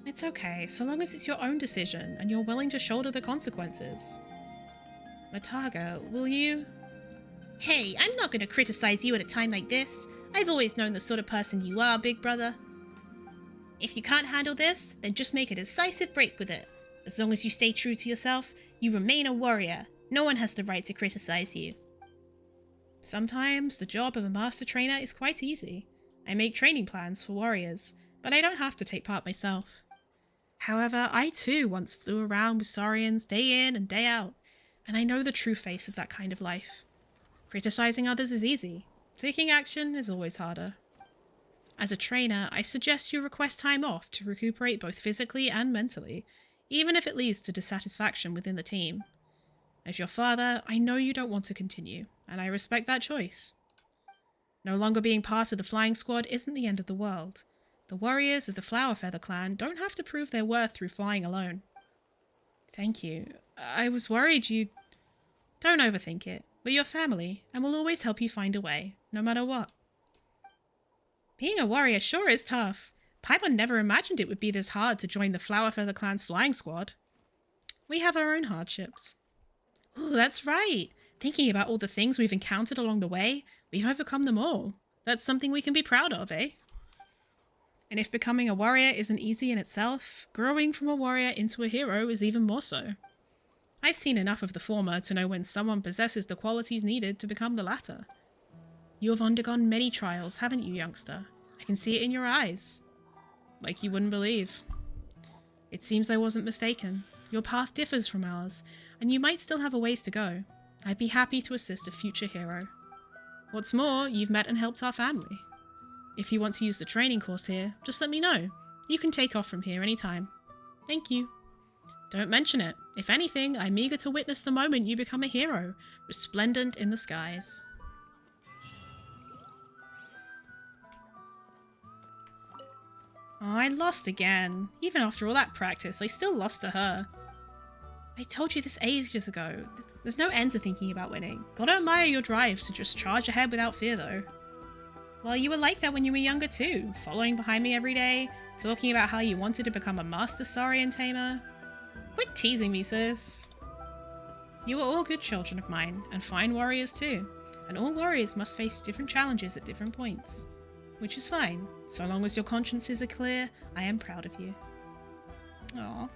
It's okay, so long as it's your own decision and you're willing to shoulder the consequences. Mataga, will you? Hey, I'm not going to criticize you at a time like this. I've always known the sort of person you are, big brother. If you can't handle this, then just make a decisive break with it. As long as you stay true to yourself, you remain a warrior. No one has the right to criticize you. Sometimes the job of a master trainer is quite easy. I make training plans for warriors, but I don't have to take part myself. However, I too once flew around with Saurians day in and day out, and I know the true face of that kind of life. Criticizing others is easy. Taking action is always harder. As a trainer, I suggest you request time off to recuperate both physically and mentally, even if it leads to dissatisfaction within the team. As your father, I know you don't want to continue, and I respect that choice. No longer being part of the flying squad isn't the end of the world. The warriors of the Flower Feather clan don't have to prove their worth through flying alone. Thank you. I was worried you'd... Don't overthink it. We're your family, and we'll always help you find a way, no matter what. Being a warrior sure is tough. Piper never imagined it would be this hard to join the Flower Feather Clan's flying squad. We have our own hardships. Oh, that's right. Thinking about all the things we've encountered along the way, we've overcome them all. That's something we can be proud of, eh? And if becoming a warrior isn't easy in itself, growing from a warrior into a hero is even more so. I've seen enough of the former to know when someone possesses the qualities needed to become the latter. You have undergone many trials, haven't you, youngster? I can see it in your eyes. Like you wouldn't believe. It seems I wasn't mistaken. Your path differs from ours, and you might still have a ways to go. I'd be happy to assist a future hero. What's more, you've met and helped our family. If you want to use the training course here, just let me know. You can take off from here anytime. Thank you. Don't mention it. If anything, I'm eager to witness the moment you become a hero, resplendent in the skies. Oh, I lost again. Even after all that practice, I still lost to her. I told you this ages ago. There's no end to thinking about winning. Gotta admire your drive to just charge ahead without fear, though. Well, you were like that when you were younger too, following behind me every day, talking about how you wanted to become a master Saurian tamer. Quit teasing me, sis. You are all good children of mine, and fine warriors too, and all warriors must face different challenges at different points. Which is fine. So long as your consciences are clear, I am proud of you. Aww.